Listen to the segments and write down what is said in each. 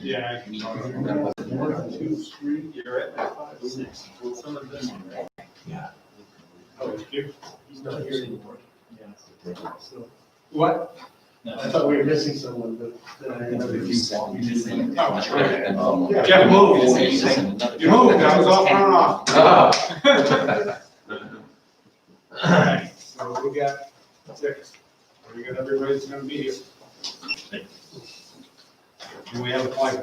Yeah, I can talk. 1, 2, 3, you're at 5, 6. Some of them. Yeah. Oh, it's here. He's not here anymore. So, what? I thought we were missing someone, but. Jeff moved. You moved, I was all thrown off. Alright, so we got 6. We got everybody that's gonna be here. Do we have a flag?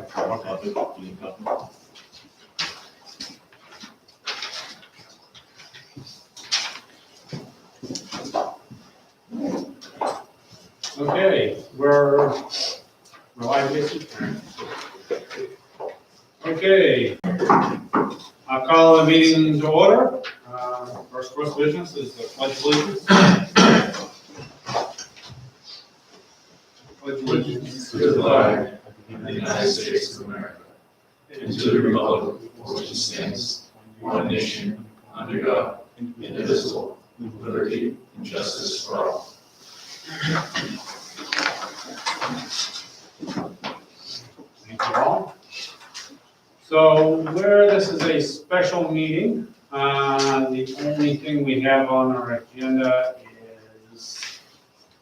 Okay, we're live, Jason? Okay, I'll call the meeting to order. First order of business is the pledge of allegiance. Pledge allegiance To the flag of the United States of America, and to the republic for which it stands, one nation, under God, indivisible, with liberty and justice for all. Thank you all. So where this is a special meeting, the only thing we have on our agenda is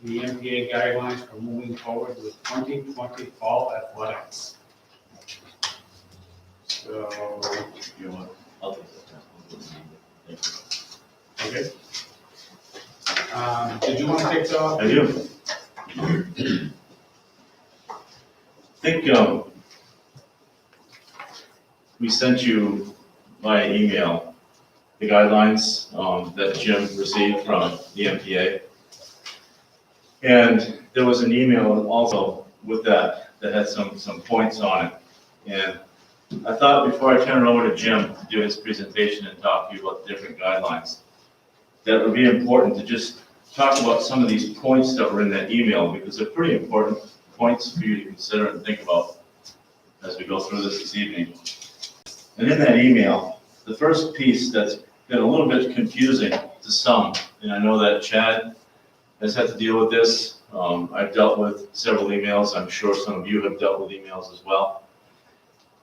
the MPA guidelines for moving forward with 2020 fall athletics. So, I'll take that. okay. Did you want to take off? I do. I think we sent you via email the guidelines that Jim received from the MPA. And there was an email also with that had some points on it. And I thought before I turn it over to Jim to do his presentation and talk to you about the different guidelines, that it would be important to just talk about some of these points that were in that email, because they're pretty important points for you to consider and think about as we go through this evening. And in that email, the first piece that's been a little bit confusing to some, and I know that Chad has had to deal with this. I've dealt with several emails. I'm sure some of you have dealt with emails as well.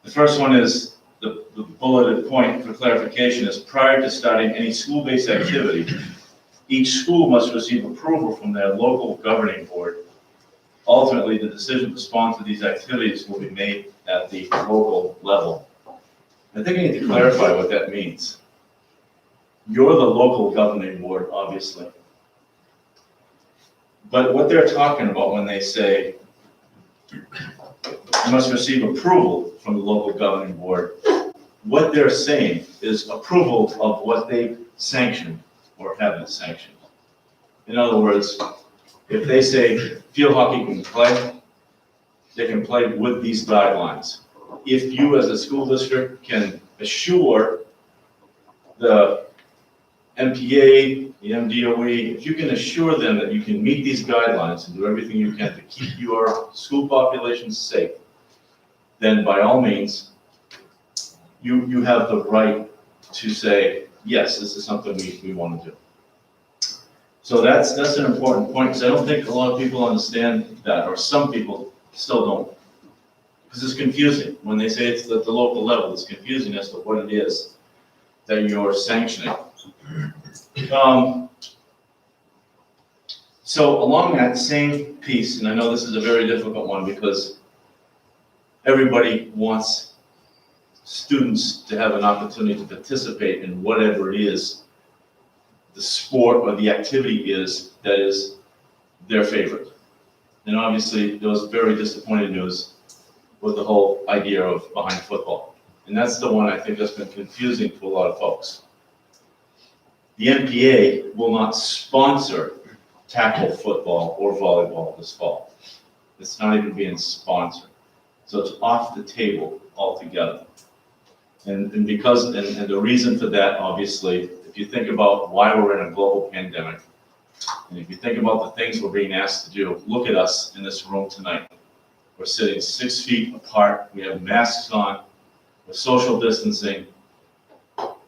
The first one is the bulleted point for clarification is prior to starting any school-based activity, each school must receive approval from their local governing board. Ultimately, the decision to sponsor these activities will be made at the local level. I think I need to clarify what that means. You're the local governing board, obviously. But what they're talking about when they say you must receive approval from the local governing board, what they're saying is approval of what they've sanctioned or haven't sanctioned. In other words, if they say field hockey can play, they can play with these guidelines. If you as a school district can assure the MPA, the MDOE, if you can assure them that you can meet these guidelines and do everything you can to keep your school population safe, then by all means, you have the right to say, yes, this is something we want to do. So that's an important point, because I don't think a lot of people understand that, or some people still don't. Because it's confusing. When they say it's at the local level, it's confusing as to what it is that you're sanctioning. So along that same piece, and I know this is a very difficult one because everybody wants students to have an opportunity to participate in whatever it is the sport or the activity is that is their favorite. And obviously there was very disappointing news with the whole idea of behind football. And that's the one I think that's been confusing to a lot of folks. The NPA will not sponsor tackle football or volleyball this fall. It's not even being sponsored. So it's off the table altogether. And because, and the reason for that, obviously, if you think about why we're in a global pandemic, and if you think about the things we're being asked to do, look at us in this room tonight. We're sitting 6 feet apart, we have masks on, we're social distancing.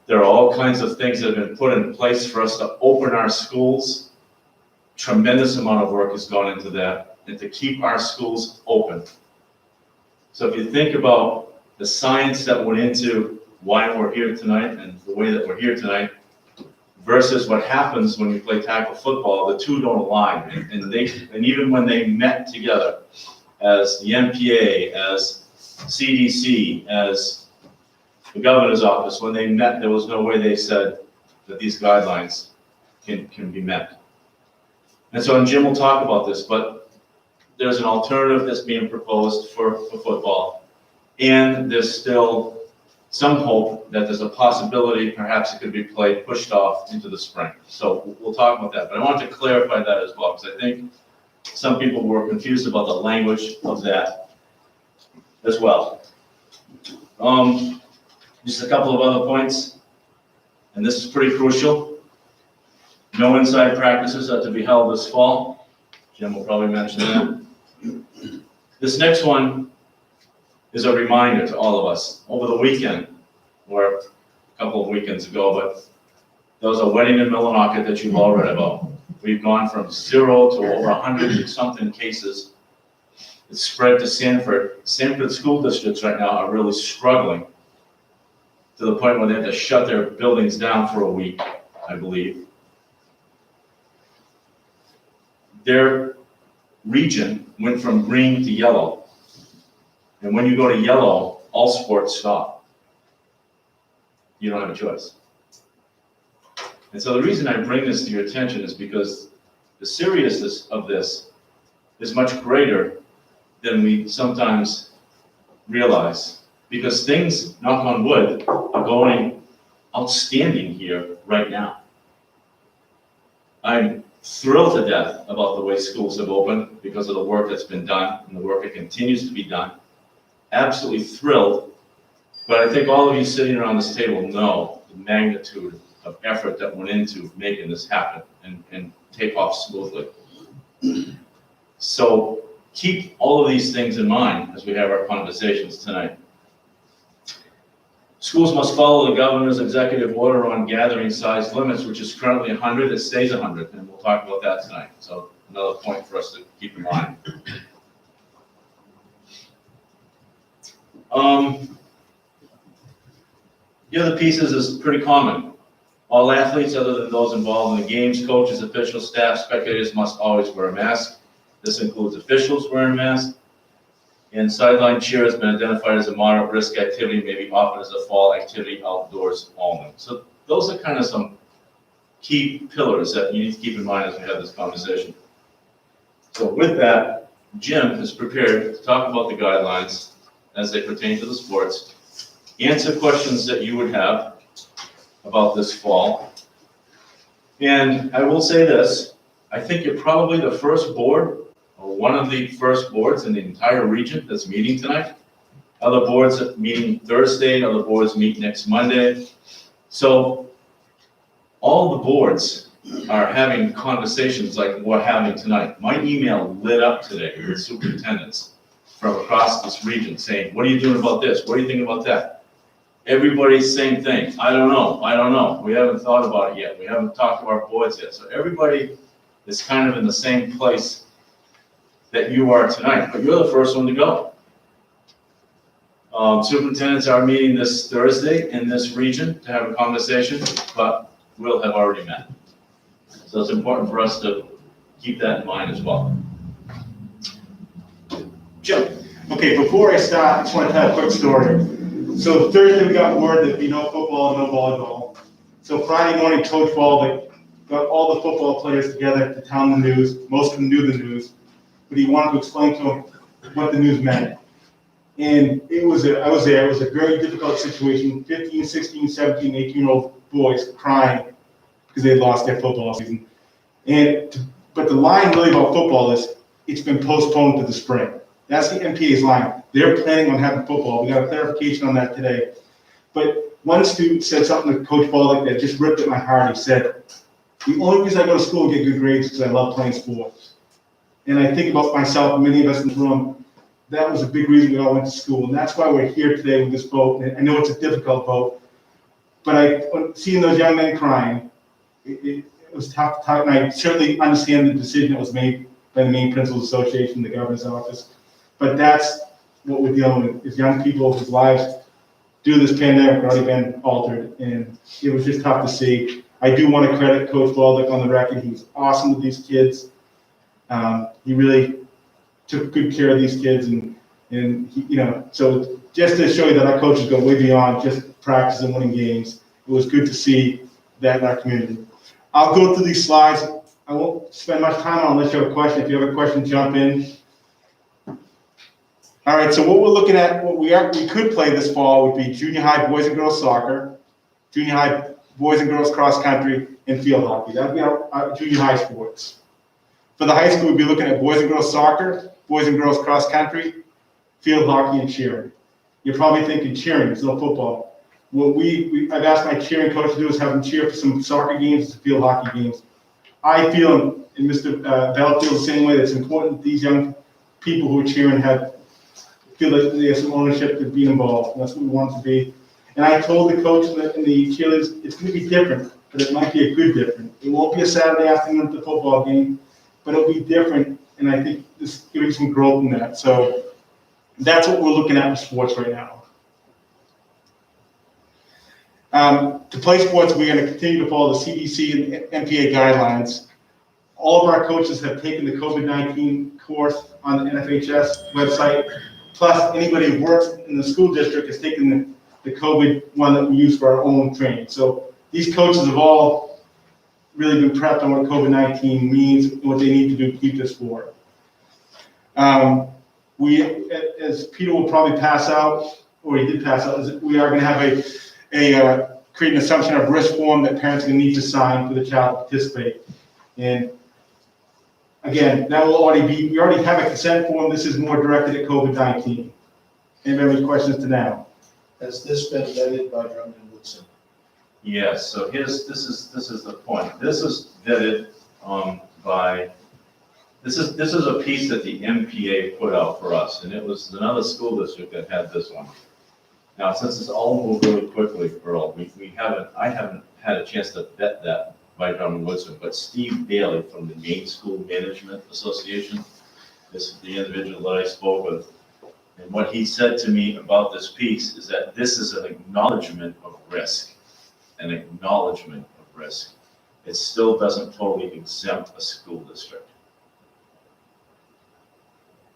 There are all kinds of things that have been put in place for us to open our schools. Tremendous amount of work has gone into that, and to keep our schools open. So if you think about the science that went into why we're here tonight and the way that we're here tonight versus what happens when we play tackle football, the two don't align. And even when they met together as the MPA, as CDC, as the governor's office, when they met, there was no way they said that these guidelines can be met. And so, and Jim will talk about this, but there's an alternative that's being proposed for football. And there's still some hope that there's a possibility perhaps it could be pushed off into the spring. So we'll talk about that. But I wanted to clarify that as well, because I think some people were confused about the language of that as well. Just a couple of other points, and this is pretty crucial. No inside practices are to be held this fall. Jim will probably mention that. This next one is a reminder to all of us. Over the weekend, or a couple of weekends ago, but there was a wedding in Millinocket that you've all read about. We've gone from 0 to over 100 and something cases. It's spread to Sanford. Sanford school districts right now are really struggling to the point where they have to shut their buildings down for a week, I believe. Their region went from green to yellow. And when you go to yellow, all sports stop. You don't have a choice. And so the reason I bring this to your attention is because the seriousness of this is much greater than we sometimes realize. Because things, knock on wood, are going outstanding here right now. I'm thrilled to death about the way schools have opened because of the work that's been done and the work that continues to be done. Absolutely thrilled, but I think all of you sitting around this table know the magnitude of effort that went into making this happen and take off smoothly. So keep all of these things in mind as we have our conversations tonight. Schools must follow the governor's executive order on gathering size limits, which is currently 100, it stays 100, and we'll talk about that tonight. So another point for us to keep in mind. The other pieces is pretty common. All athletes, other than those involved in the games, coaches, officials, staff, spectators, must always wear a mask. This includes officials wearing masks. And sideline cheer has been identified as a moderate risk activity, may be offered as a fall activity outdoors only. So those are kind of some key pillars that you need to keep in mind as we have this conversation. So with that, Jim is prepared to talk about the guidelines as they pertain to the sports, answer questions that you would have about this fall. And I will say this, I think you're probably the first board, or one of the first boards in the entire region that's meeting tonight. Other boards are meeting Thursday, other boards meet next Monday. So all the boards are having conversations like we're having tonight. My email lit up today with superintendents from across this region saying, what are you doing about this? What are you thinking about that? Everybody's same thing. I don't know. We haven't thought about it yet. We haven't talked to our boards yet. So everybody is kind of in the same place that you are tonight, but you're the first one to go. Superintendents are meeting this Thursday in this region to have a conversation, but we'll have already met. So it's important for us to keep that in mind as well. Jim. Okay, before I start, I just want to tell a quick story. So Thursday we got word there'd be no football, no volleyball. So Friday morning, Coach Baldwin got all the football players together to tell them the news. Most of them knew the news, but he wanted to explain to them what the news meant. And I was there, it was a very difficult situation. 15, 16, 17, 18-year-old boys crying because they lost their football season. But the line really about football is it's been postponed to the spring. That's the MPA's line. They're planning on having football. We got a clarification on that today. But one student said something to Coach Baldwin that just ripped at my heart. He said, the only reason I go to school and get good grades is because I love playing sports. And I think about myself and many of us in this room, that was a big reason we all went to school. And that's why we're here today with this vote. And I know it's a difficult vote, but seeing those young men crying, it was tough to talk. And I certainly understand the decision that was made by the Maine Principals Association, the governor's office. But that's what we're dealing with is young people whose lives due to this pandemic have already been altered, and it was just tough to see. I do want to credit Coach Baldock on the record. He was awesome with these kids. He really took good care of these kids, and he, so just to show you that our coaches go way beyond just practice and winning games, it was good to see that in our community. I'll go through these slides. I won't spend much time on unless you have a question. If you have a question, jump in. All right, so what we're looking at, what we could play this fall would be junior high boys and girls soccer, junior high boys and girls cross country, and field hockey. That would be our junior high sports. For the high school, we'd be looking at boys and girls soccer, boys and girls cross country, field hockey, and cheering. You're probably thinking cheering, there's no football. What I've asked my cheering coach to do is have them cheer for some soccer games and field hockey games. I feel, and Mr. Bell feels the same way, that it's important that these young people who are cheering feel like they have some ownership to be involved. And that's what we want to be. And I told the coach and the cheerleaders, it's going to be different, but it might be a good different. It won't be a Saturday afternoon at the football game, but it'll be different. And I think this gives some growth in that. So that's what we're looking at in sports right now. To play sports, we're going to continue to follow the CDC and MPA guidelines. All of our coaches have taken the COVID-19 course on the NFHS website. Plus, anybody who works in the school district has taken the COVID one that we use for our own training. So these coaches have all really been prepped on what COVID-19 means and what they need to do to keep this forward. We, as Peter will probably pass out, or he did pass out, we are going to have create an assumption of risk form that parents are going to need to sign for the child to participate. And again, that will we already have a consent form. This is more directed at COVID-19. Anybody have any questions to now? Has this been vetted by Drummond and Woodson? Yes, so this is the point. This is vetted this is a piece that the MPA put out for us, and it was another school district that had this one. Now, since it's all moved really quickly, Earl, I haven't had a chance to vet that by Drummond Woodson, but Steve Daly from the Maine School Management Association, this is the individual that I spoke with, and what he said to me about this piece is that this is an acknowledgement of risk, an acknowledgement of risk. It still doesn't totally exempt a school district.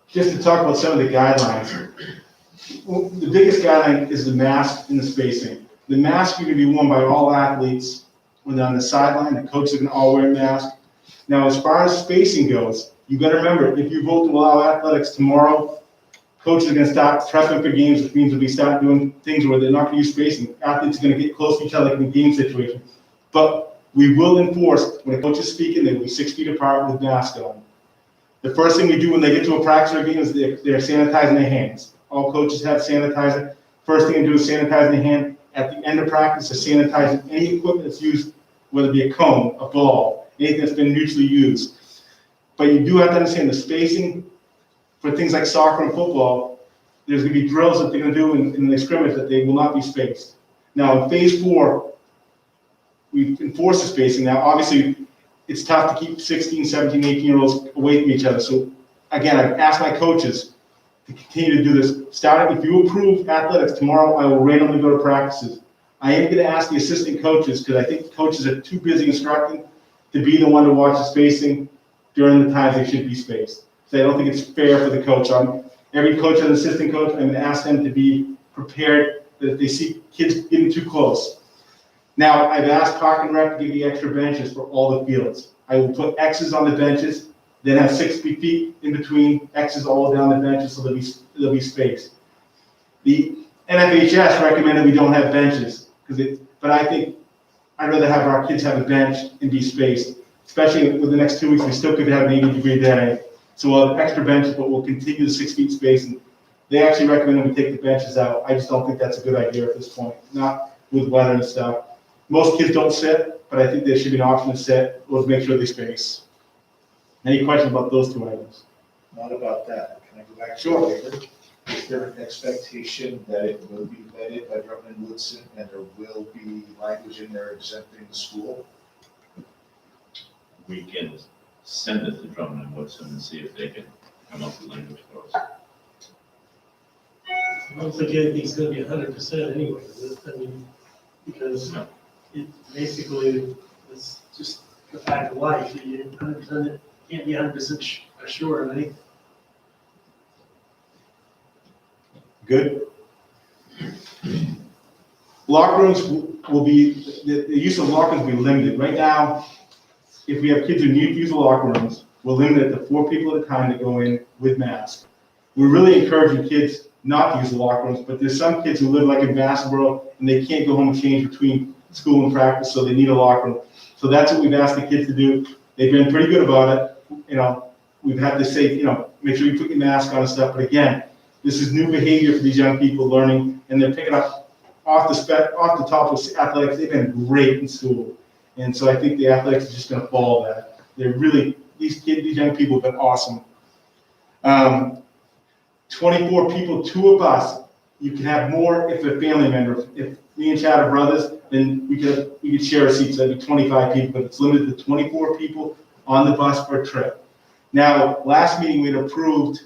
Just to talk about some of the guidelines. Well, the biggest guideline is the mask and the spacing. The mask are going to be worn by all athletes when they're on the sideline. The coaches are going to all wear a mask. Now, as far as spacing goes, you got to remember, if you vote to allow athletics tomorrow, coaches are going to start prepping for games, which means we'll start doing things where they're not going to use spacing. Athletes are going to get close to each other in a game situation. But we will enforce, when a coach is speaking, they will be 6 feet apart with masks on. The first thing we do when they get to a practice or game is they're sanitizing their hands. All coaches have sanitizer. First thing to do is sanitize their hand. At the end of practice, they're sanitizing any equipment that's used, whether it be a cone, a ball, anything that's been mutually used. But you do have to understand the spacing for things like soccer and football. There's going to be drills that they're going to do in the scrimmage that they will not be spaced. Now, in phase 4, we enforce the spacing. Now, obviously, it's tough to keep 16, 17, 18-year-olds away from each other. So, again, I've asked my coaches to continue to do this. Starting, if you approve athletics, tomorrow I will randomly go to practices. I am going to ask the assistant coaches, because I think coaches are too busy instructing, to be the one to watch the spacing during the times they should be spaced. So I don't think it's fair for the coach. Every coach and assistant coach, I'm going to ask them to be prepared that if they see kids getting too close. Now, I've asked Park and Rec to give me extra benches for all the fields. I will put X's on the benches, then have 6 feet in between X's all down the benches so they'll be spaced. The NFHS recommended we don't have benches, but I think I'd rather have our kids have a bench and be spaced, especially with the next 2 weeks. We still could have an 80-degree day. So we'll have extra benches, but we'll continue the 6 feet spacing. They actually recommend we take the benches out. I just don't think that's a good idea at this point, not with weather and stuff. Most kids don't sit, but I think there should be an option to sit. We'll make sure they space. Any questions about those 2 items? Not about that. Can I go back to Sure. the waiver? Is there an expectation that it will be vetted by Drummond and Woodson and there will be language in there exempting the school? We can send it to Drummond and Woodson and see if they can come up with language for us. I don't think anything's gonna be 100% anyway, I mean, because it basically, it's just the fact of life, you 100%, can't be 100% sure of anything. Good. Locker rooms will be, the use of locker rooms will be limited. Right now, if we have kids who need to use the locker rooms, we're limited to 4 people at a time to go in with masks. We're really encouraging kids not to use the locker rooms, but there's some kids who live like in Bassboro and they can't go home and change between school and practice, so they need a locker room. So that's what we've asked the kids to do. They've been pretty good about it. You know, we've had to say, you know, make sure you put your mask on and stuff, but again, this is new behavior for these young people learning, and they're picking up off the top of athletics. They've been great in school, and so I think the athletics is just going to follow that. They're really, these young people have been awesome. 24 people to a bus. You can have more if a family member. If me and Chad are brothers, then we could share a seat. So that'd be 25 people, but it's limited to 24 people on the bus per trip. Now, last meeting we had approved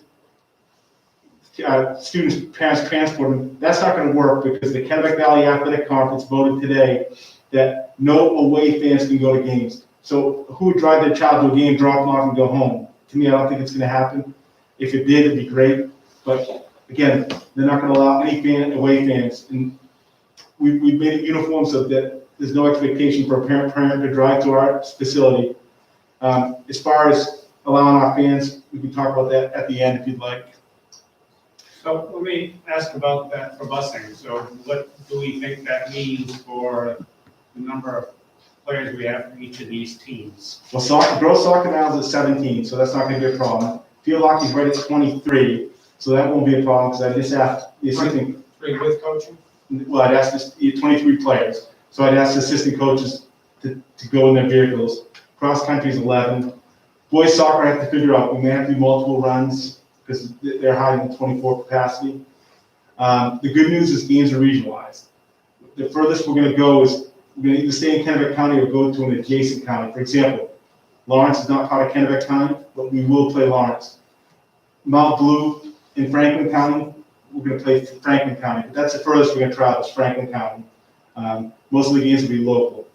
students' parents transporting. That's not going to work because the Kennebec Valley Athletic Conference voted today that no away fans can go to games. So who would drive their child to a game, drop them off, and go home? To me, I don't think it's going to happen. If it did, it'd be great. But again, they're not going to allow any away fans. And we've made it uniform so that there's no expectation for a parent to drive to our facility. As far as allowing our fans, we can talk about that at the end if you'd like. So let me ask about that for busing. So what do we think that means for the number of players we have for each of these teams? Well, girls soccer now is at 17, so that's not going to be a problem. Field hockey's right at 23, so that won't be a problem because I just asked the assistant. 3 with coaching? Well, I'd ask 23 players, so I'd ask the assistant coaches to go in their vehicles. Cross country is 11. Boys soccer, I have to figure out. We may have to do multiple runs because they're hiding 24 capacity. The good news is games are regionalized. The furthest we're going to go is we're going to either stay in Kennebec County or go to an adjacent county. For example, Lawrence is not part of Kennebec County, but we will play Lawrence. Mount Blue in Franklin County, we're going to play Franklin County. But that's the furthest we're going to travel is Franklin County. Most of the games will be local.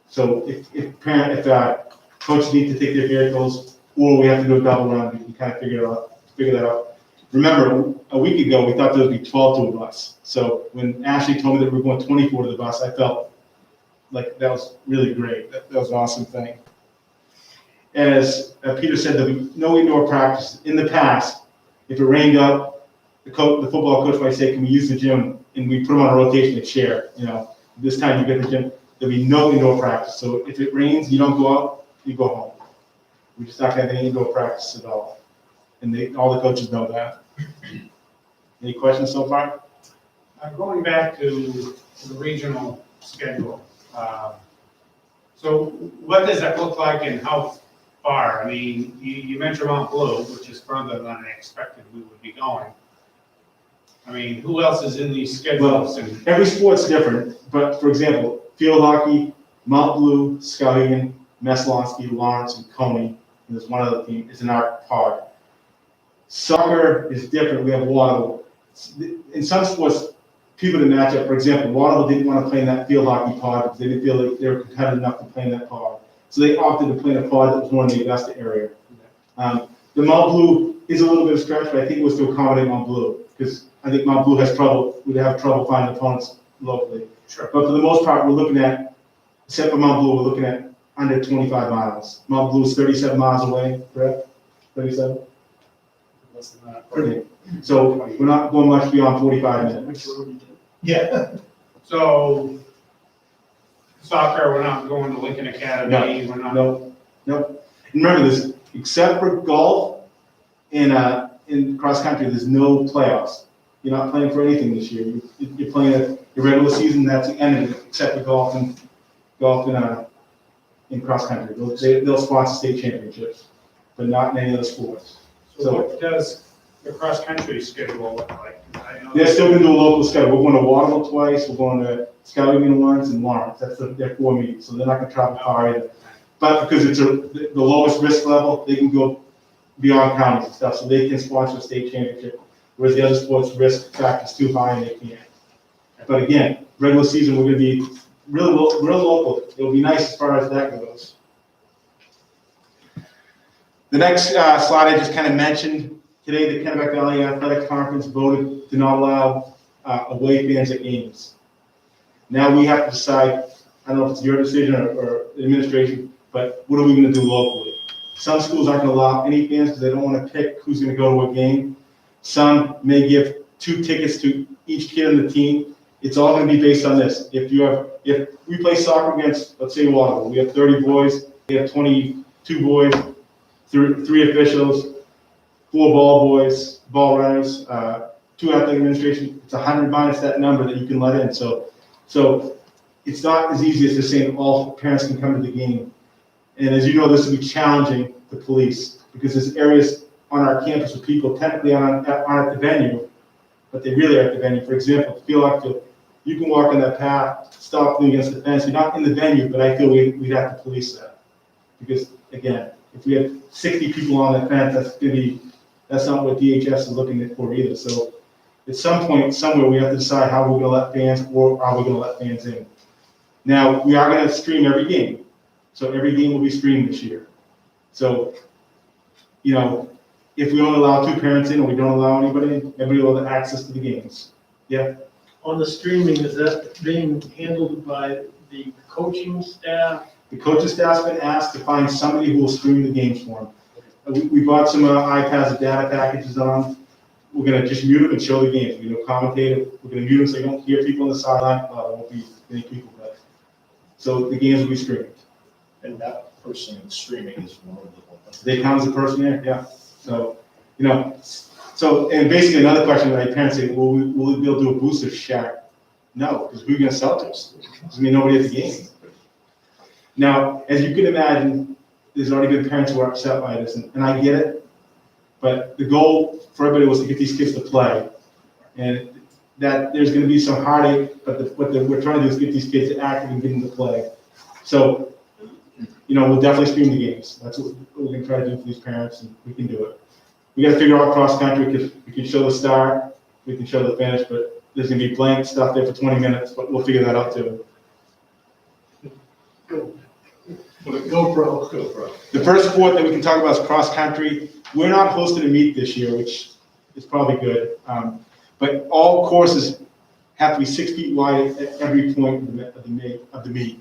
So if coaches need to take their vehicles or we have to do a double run, we can kind of figure that out. Remember, a week ago, we thought there would be 12 to a bus. So when Ashley told me that we were going 24 to the bus, I felt like that was really great. That was an awesome thing. As Peter said, there'll be no indoor practice. In the past, if it rained out, the football coach might say, can we use the gym? And we put them on a rotation to share. You know, this time you get the gym, there'll be no indoor practice. So if it rains, you don't go out, you go home. We just not gonna have any indoor practice at all. And all the coaches know that. Any questions so far? Going back to the regional schedule. So what does that look like and how far? I mean, you mentioned Mount Blue, which is further than I expected we would be going. I mean, who else is in these schedules? Well, every sport's different, but for example, field hockey, Mount Blue, Skowhegan, Meslonsky, Lawrence, and Coney, and there's one other team, is in our pod. Soccer is different. We have Waterville. In some sports, people didn't match up. For example, Waterville didn't want to play in that field hockey pod because they didn't feel like they were competitive enough to play in that pod. So they opted to play in a pod that was more in the Augusta area. The Mount Blue is a little bit of a stretch, but I think it was to accommodate Mount Blue because I think Mount Blue would have trouble finding opponents locally. Sure. But for the most part, we're looking at, except for Mount Blue, we're looking at under 25 miles. Mount Blue is 37 miles away, correct? 37? Less than that. Brilliant. So we're not going much beyond 45 minutes. Yeah. So soccer, we're not going to Lincoln Academy. We're not. No. Remember this, except for golf and in cross country, there's no playoffs. You're not playing for anything this year. You're playing your regular season. That's the end of it, except for golf and in cross country. They'll sponsor state championships, but not in any other sports. So what does the cross country schedule look like? I know They're still going to do a local schedule. We're going to Waterville twice. We're going to Skowhegan once and Lawrence. That's their 4 meetings. So they're not going to travel far either. But because it's the lowest risk level, they can go beyond counties and stuff. So they can sponsor a state championship. whereas the other sports risk factor is too high and they can't. But again, regular season, we're gonna be real local. It'll be nice as far as that goes. The next slide I just kind of mentioned, today the Kennebec Valley Athletic Conference voted to not allow away fans at games. Now we have to decide, I don't know if it's your decision or the administration, but what are we gonna do locally? Some schools aren't gonna allow any fans because they don't wanna pick who's gonna go to a game. Some may give 2 tickets to each kid on the team. It's all gonna be based on this. If we play soccer against, let's say Waterloo, we have 30 boys, we have 22 boys, 3 officials, 4 ball boys, ball runners, 2 athletic administration, it's 100 minus that number that you can let in. So it's not as easy as just saying all parents can come to the game. And as you know, this will be challenging to police because there's areas on our campus where people technically aren't at the venue, but they really are at the venue. For example, field field, you can walk on that path, stop against the fence. You're not in the venue, but I feel we'd have to police that. Because again, if we have 60 people on that fence, that's not what DHS is looking for either. So at some point, somewhere, we have to decide how we're gonna let fans, or are we gonna let fans in? Now, we are gonna stream every game. So every game will be streamed this year. So, you know, if we only allow 2 parents in or we don't allow anybody in, everybody will have access to the games. Yeah? On the streaming, is that being handled by the coaching staff? The coaching staff's been asked to find somebody who will stream the games for them. We bought some iPads and data packages on. We're gonna just mute them and show the games. We're gonna commentate it. We're gonna mute them so you don't hear people on the sideline. There won't be many people, but so the games will be streamed. And that person streaming is one of the ones. They count as a person there, yeah. So, you know, and basically another question that parents say, will we be able to do a booster shack? No, because we're gonna sell those. I mean, nobody at the game. Now, as you can imagine, there's already been parents who are upset by this, and I get it. But the goal for everybody was to get these kids to play. And that there's gonna be some heartache, but what we're trying to do is get these kids active and get them to play. So, you know, we'll definitely stream the games. That's what we're gonna try to do for these parents, and we can do it. We gotta figure out cross country, because we can show the start, we can show the finish, but there's gonna be blank stuff there for 20 minutes, but we'll figure that out too. GoPro. The first sport that we can talk about is cross country. We're not hosting a meet this year, which is probably good. But all courses have to be 6 feet wide at every point of the meet.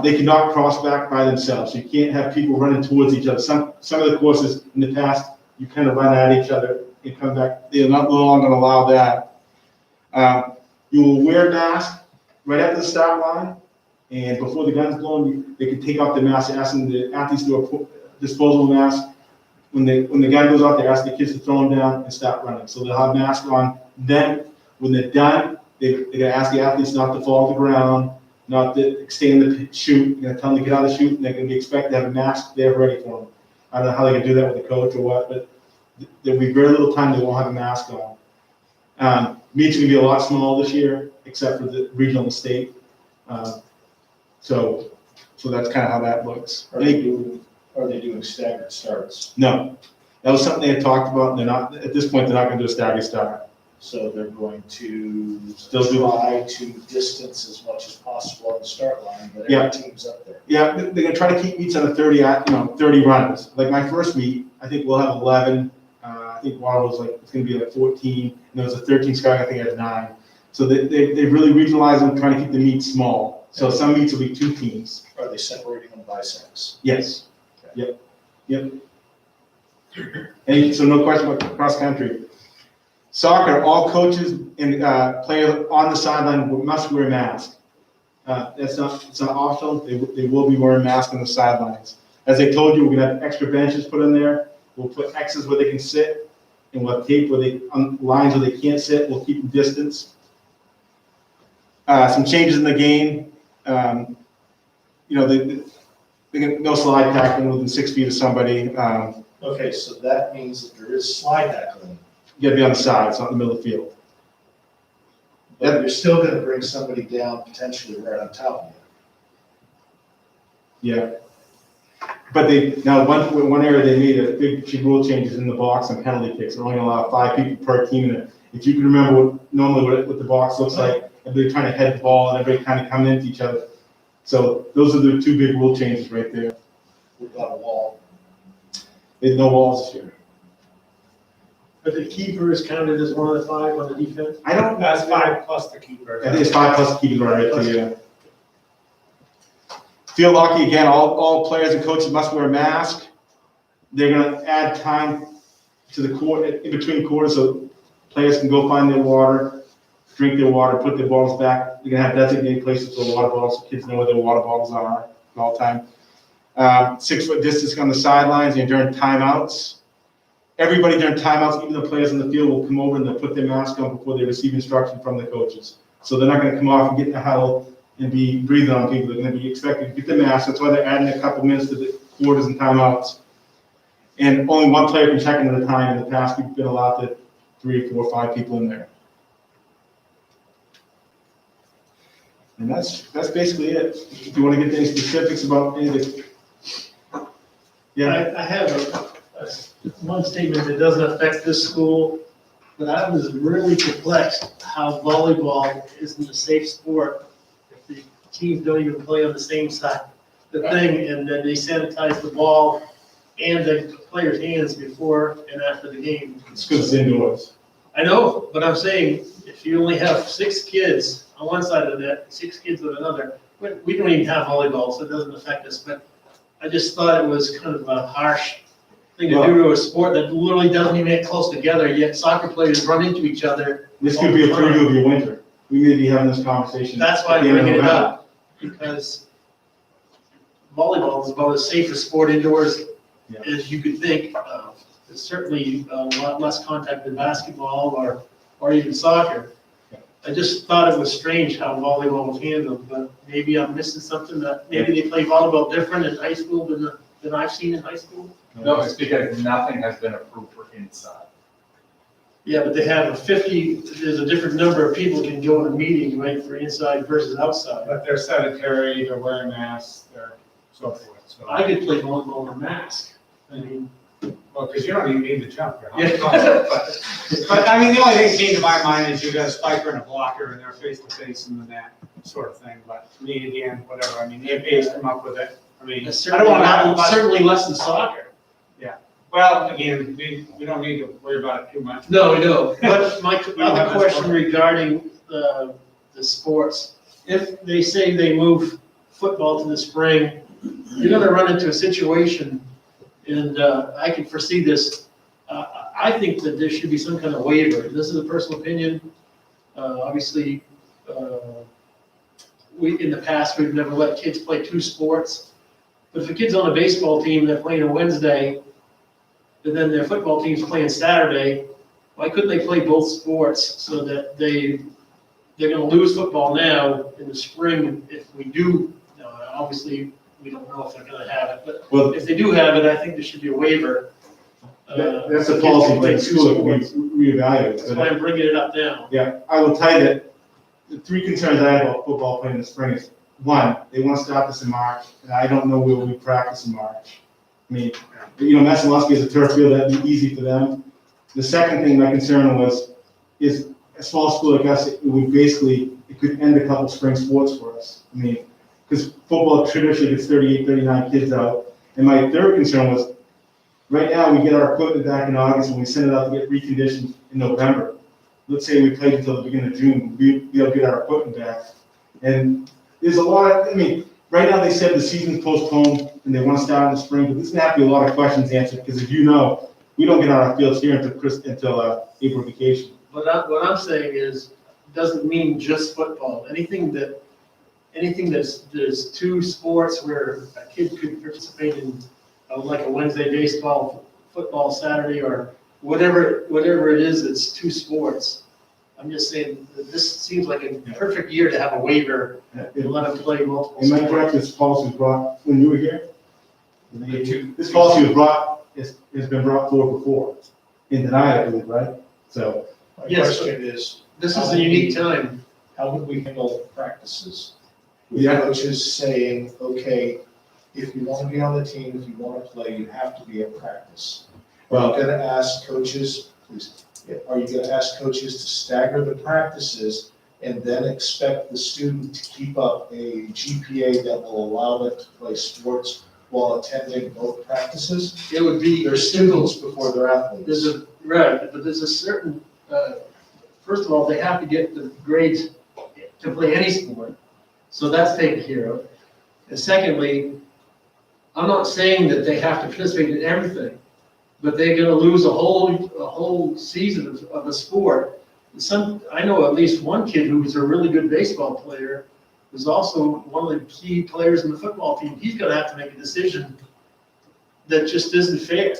They cannot cross back by themselves. You can't have people running towards each other. Some of the courses in the past, you kind of run at each other and come back. They're no longer going to allow that. You will wear a mask right after the start line, and before the gun's blown, they can take off the mask, asking the athletes to do a disposable mask. When the gun goes off, they ask the kids to throw them down and stop running. So they'll have masks on. Then, when they're done, they're going to ask the athletes not to fall to the ground, not to stay in the chute. You're going to tell them to get out of the chute, and they're going to be expected to have a mask there ready for them. I don't know how they can do that with a coach or what, but there'll be very little time they won't have a mask on. Meets are going to be a lot smaller this year, except for the regional and state. So that's kind of how that looks. Are they doing staggered starts? No, that was something they had talked about, and they're not, at this point, they're not going to do a staggered start. So they're going to Still do- try to distance as much as possible on the start line, but Yeah. every team's up there. Yeah, they're going to try to keep meets under 30, 30 runners. Like my first meet, I think we'll have 11. I think Waterloo's it's going to be 14, and there was a 13 sky, I think it has 9. So they really regionalized them, trying to keep the meet small. So some meets will be 2 teams. Are they separating them by sex? Yes. Yep. And so no question about cross country. Soccer, all coaches and players on the sideline must wear a mask. It's not optional. They will be wearing masks on the sidelines. As I told you, we're gonna have extra benches put in there. We'll put X's where they can sit, and we'll have tape on lines where they can't sit. We'll keep them distance. Some changes in the game. They get no slide tackling within 6 feet of somebody. Okay, so that means that there is slide tackling, You gotta be on the side, it's not in the middle of the field. but you're still gonna bring somebody down potentially right on top of you. Yeah. But now one area they made a big rule changes in the box and penalty kicks. They're only allowed 5 people per team in it. If you can remember what the box looks like, everybody trying to head the ball and everybody kind of coming into each other. So those are the 2 big rule changes right there. Without a wall. There's no walls this year. But the keeper is counted as one of the 5 on the defense? I don't. That's 5 plus the keeper. I think it's 5 plus keepers right there, yeah. Field hockey, again, all players and coaches must wear a mask. They're gonna add time to the court, in between quarters, so players can go find their water, drink their water, put their bottles back. They're gonna have designated places for water bottles, so kids know where their water bottles are at all time. 6-foot distance on the sidelines and during timeouts. Everybody during timeouts, even the players in the field, will come over and they'll put their mask on before they receive instruction from the coaches. So they're not gonna come off and get in the huddle and be breathing on people. They're gonna be expected to get the mask. That's why they're adding a couple minutes to the quarters and timeouts. And only 1 player can check in at a time. In the past, we've been allowed to 3, 4, 5 people in there. And that's basically it. If you want to get any specifics about anything. Yeah, I have one statement that doesn't affect this school, but I was really perplexed how volleyball isn't a safe sport if the teams don't even play on the same side. The thing, and then they sanitize the ball and the players' hands before and after the game. it's because it's indoors. I know, but I'm saying, if you only have 6 kids on one side of the net, 6 kids on another, we don't even have volleyball, so it doesn't affect us, but I just thought it was kind of a harsh thing to do to a sport that literally doesn't even get close together, yet soccer players run into each other. This could be a preview of your winter. We may be having this conversation. That's why at I'm the end of bringing it November. up, because volleyball is about as safe a sport indoors Yeah. as you could think of. It's certainly a lot less contact than basketball or even soccer. I just thought it was strange how volleyball was handled, but maybe I'm missing something, that maybe they play volleyball different in high school than I've seen in high school. No, it's because nothing has been approved for inside. Yeah, but they have there's a different number of people can go in a meeting, right, for inside versus outside. But they're sedentary, they're wearing masks, they're so forth, so. I could play volleyball in a mask. I mean, Well, because you don't even need to jump. Yeah. But I mean, the only thing that came to my mind is you got a spiker and a blocker and they're face to face in the net, sort of thing. But to me, again, whatever, I mean, the APA's come up with it. I mean, it's I don't want to have, certainly less than soccer. well, again, we don't need to worry about it too much. No, we don't. But my We don't have other much question fun. regarding the sports, if they say they move football to the spring, you're gonna run into a situation, and I can foresee this. I think that there should be some kind of waiver. This is a personal opinion. Obviously, in the past, we've never let kids play 2 sports. But if a kid's on a baseball team, they're playing on Wednesday, and then their football team's playing Saturday, why couldn't they play both sports so that they're gonna lose football now in the spring if we do, obviously, we don't know if they're gonna have it, but Well, if they do have it, I think there should be a waiver. that's a kids policy can for play the 2 school that sports. we reevaluate. That's why I'm bringing it up now. Yeah, I will tell you that the 3 concerns I have about football playing in the spring is, 1, they want to start this in March, and I don't know where we practice in March. I mean, Messalowski is a turf field, that'd be easy for them. The second thing my concern is a small school like us, it could end a couple spring sports for us. I mean, because football traditionally gets 38, 39 kids out. And my third concern was, right now, we get our equipment back in August and we send it out to get reconditioned in November. Let's say we played until the beginning of June, we'll be able to get our equipment back. And there's a lot of, right now they said the season's postponed and they want to start in the spring, but there's gonna have to be a lot of questions answered, because as you know, we don't get on our fields here until April vacation. But what I'm saying is, it doesn't mean just football. Anything that's, there's 2 sports where a kid could participate in, like a Wednesday baseball, football Saturday, or whatever it is, it's 2 sports. I'm just saying that this seems like a perfect year to have a waiver and let them play multiple Am I sports. correct, this policy was brought, when you were here? This policy was brought, has been brought forward before, in denial, I believe, right? So, My Yes, question is, This is a unique time. how would we handle practices? With Yeah. coaches saying, okay, if you want to be on the team, if you want to play, you have to be at practice. Are Well, you gonna ask coaches, please, are you gonna ask coaches to stagger the practices and then expect the student to keep up a GPA that will allow them to play sports while attending both practices? It would be. They're students before they're athletes. There's a, right, but there's a certain, first of all, they have to get the grades to play any sport, so that's taken care of. And secondly, I'm not saying that they have to participate in everything, but they're gonna lose a whole season of a sport. I know at least one kid who was a really good baseball player, was also one of the key players in the football team. He's gonna have to make a decision that just isn't fair.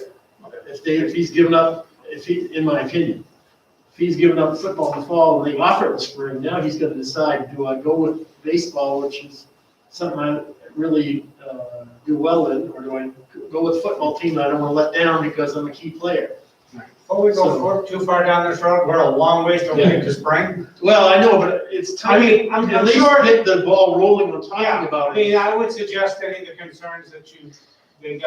If he's given up, in my opinion, if he's given up football in the fall and they offer it in the spring, now he's gonna decide, do I go with baseball, which is something I really do well in, or do I go with football team that I don't wanna let down because I'm a key player? Before we go too far down this road, we're a long ways to wait to spring. Well, I know, but it's time. I mean, I'm At least sure- get the ball rolling on Yeah, talking about I mean, it. I would suggest any of the concerns that you think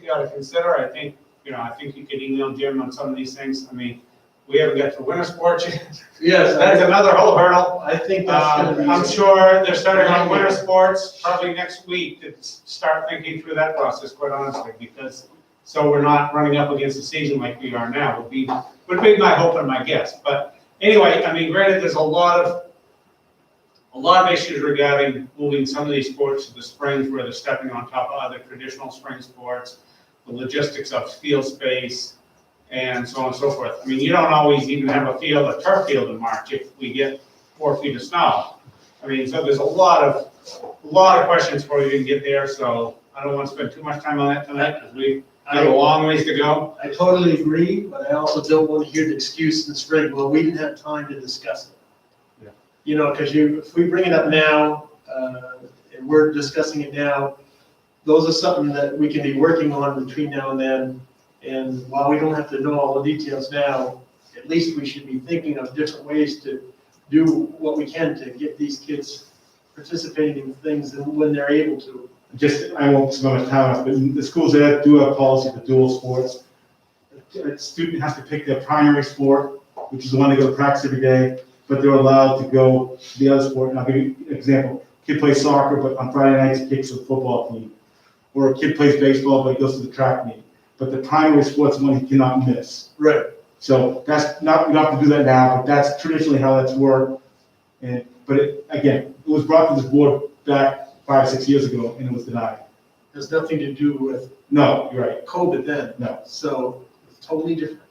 they ought to consider. I think you could email Jim on some of these things. I mean, we haven't got to winter sports yet. Yes, That's another whole hurdle. I think that's gonna be. I'm sure they're starting on winter sports probably next week to start thinking through that process, quite honestly, because, so we're not running up against the season like we are now, would be my hope and my guess. But anyway, I mean, granted, there's a lot of issues regarding moving some of these sports to the springs where they're stepping on top of other traditional spring sports, the logistics of field space, and so on and so forth. I mean, you don't always even have a turf field in March if we get 4 feet of snow. I mean, so there's a lot of questions before you even get there, so I don't want to spend too much time on that tonight, because we have a long ways to go. I totally agree, but I also don't want to hear the excuse in the spring, well, we didn't have time to discuss it. Yeah. You know, because if we bring it up now, and we're discussing it now, those are something that we can be working on between now and then. And while we don't have to know all the details now, at least we should be thinking of different ways to do what we can to get these kids participating in things when they're able to. I won't spend much time on it, but the schools there do have policy for dual sports. A student has to pick their primary sport, which is the one they go to practice every day, but they're allowed to go to the other sport. And I'll give you an example. Kid plays soccer, but on Friday nights he kicks for the football team. Or a kid plays baseball, but he goes to the track meet. But the primary sport's one he cannot miss. Right. So that's not, we don't have to do that now, but that's traditionally how that's worked. But again, it was brought to this board back 5 or 6 years ago, and it was denied. Has nothing to do with No, you're right. COVID then. No. So it's totally different.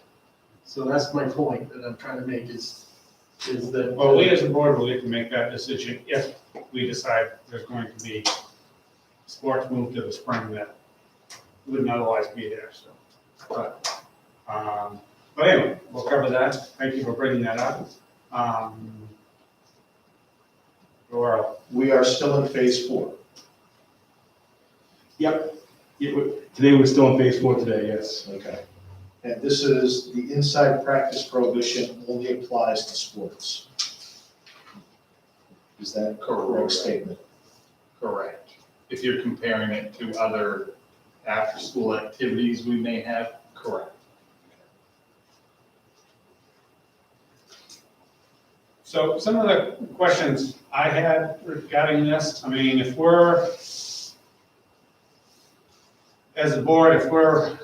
So that's my point that I'm trying to make is that. Well, we as a board will get to make that decision if we decide there's going to be sports moved to the spring that wouldn't otherwise be there, so. But anyway, we'll cover that. Thank you for bringing that up. Laura, We are still in phase 4. Yep. Today we're still in phase 4 today, yes. Okay. And this is, the inside practice prohibition only applies to sports. Is that a correct statement? Correct. If you're comparing it to other after-school activities we may have, correct. so some of the questions I had regarding this, I mean, if we're, as a board, if we're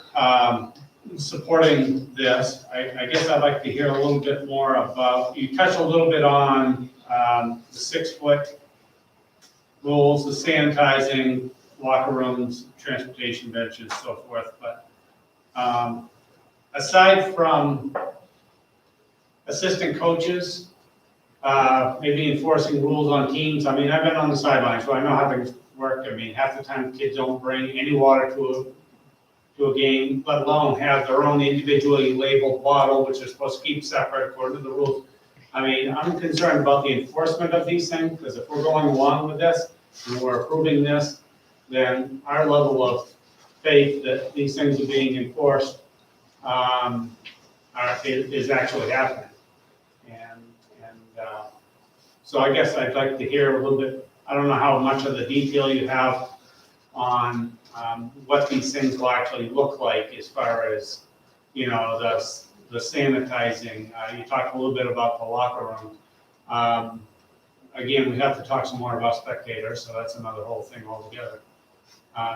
supporting this, I guess I'd like to hear a little bit more about, you touched a little bit on the 6-foot rules, the sanitizing, locker rooms, transportation benches, so forth, but aside from assistant coaches, maybe enforcing rules on teams, I mean, I've been on the sidelines, so I know how things work. I mean, half the time kids don't bring any water to a game, let alone have their own individually labeled bottle, which they're supposed to keep separate according to the rules. I mean, I'm concerned about the enforcement of these things, because if we're going along with this, and we're approving this, then our level of faith that these things are being enforced is actually happening. So I guess I'd like to hear a little bit, I don't know how much of the detail you have on what these things will actually look like as far as, the sanitizing. You talked a little bit about the locker room. Again, we have to talk some more about spectators, so that's another whole thing altogether.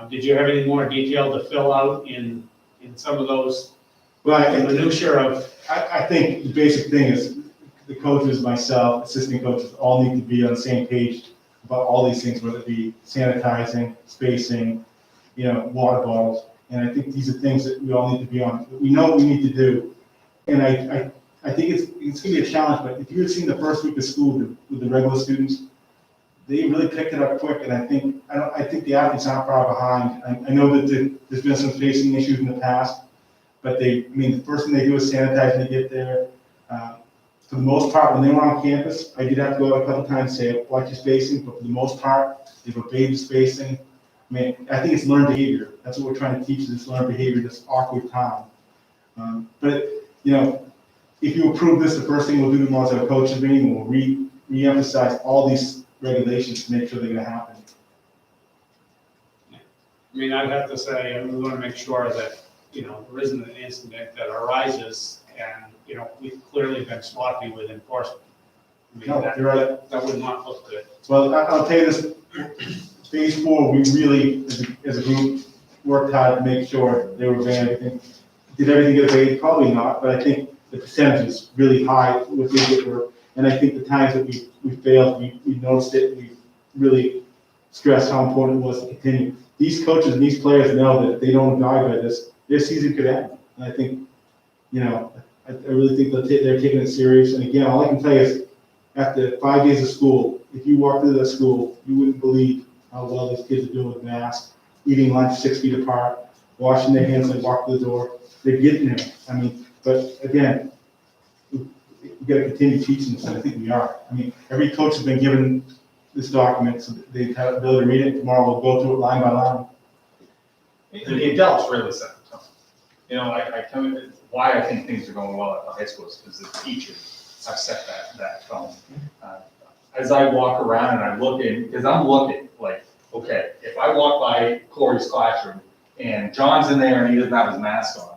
Did you have any more detail to fill out in some of those minutiae of? I think the basic thing is the coaches, myself, assistant coaches, all need to be on the same page about all these things, whether it be sanitizing, spacing, water bottles. And I think these are things that we all need to be on. We know what we need to do. And I think it's gonna be a challenge, but if you had seen the first week of school with the regular students, they really picked it up quick, and I think the athletes aren't far behind. I know that there's been some spacing issues in the past, but the first thing they do is sanitize when they get there. For the most part, when they were on campus, I did have to go out a couple times and say, watch your spacing, but for the most part, they've obeyed the spacing. I think it's learned behavior. That's what we're trying to teach, is this learned behavior, this awkward time. But if you approve this, the first thing we'll do tomorrow is have a coaches meeting, we'll re-emphasize all these regulations to make sure they're gonna happen. I'd have to say, we want to make sure that, there isn't an incident that arises and, we've clearly been sloppy with enforcement. No, you're right. That would not look good. Well, I'll tell you this, phase 4, we really, as a group, worked hard to make sure they were obeying everything. Did everything get obeyed? Probably not, but I think the percentage is really high with the work. And I think the times that we failed, we noticed it, we really stressed how important it was to continue. These coaches and these players know that if they don't abide by this, their season could end. And I think, I really think they're taking it serious. And again, all I can tell you is, after 5 days of school, if you walk through that school, you wouldn't believe how well these kids are doing with masks, eating lunch 6 feet apart, washing their hands and walk through the door. They're getting there. But again, we've got to continue teaching this, and I think we are. Every coach has been given this document, so they have the ability to read it. Tomorrow we'll go through it line by line. The adults really set the tone. Why I think things are going well at the high school is because the teachers have set that tone. As I walk around and I'm looking, like, okay, if I walk by Corey's classroom and John's in there and he doesn't have his mask on,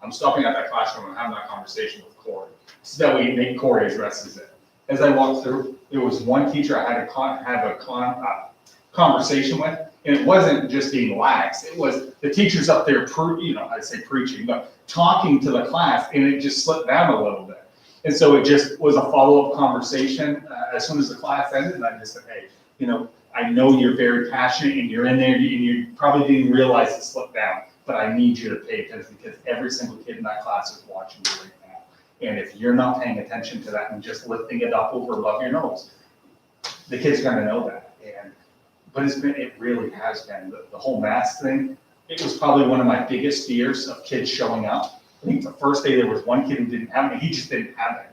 I'm stopping at that classroom and having that conversation with Corey, so that we make Corey addresses it. As I walked through, there was one teacher I had to have a conversation with, and it wasn't just being lax. It was the teachers up there, I'd say preaching, but talking to the class, and it just slipped down a little bit. And so it just was a follow-up conversation. As soon as the class ended, I just said, hey, I know you're very passionate and you're in there and you probably didn't realize it slipped down, but I need you to pay attention because every single kid in that class is watching you right now. And if you're not paying attention to that and just lifting it up over above your nose, the kid's gonna know that. But it really has been, the whole mask thing, it was probably one of my biggest fears of kids showing up. I think the first day there was one kid who didn't have it, he just didn't have it.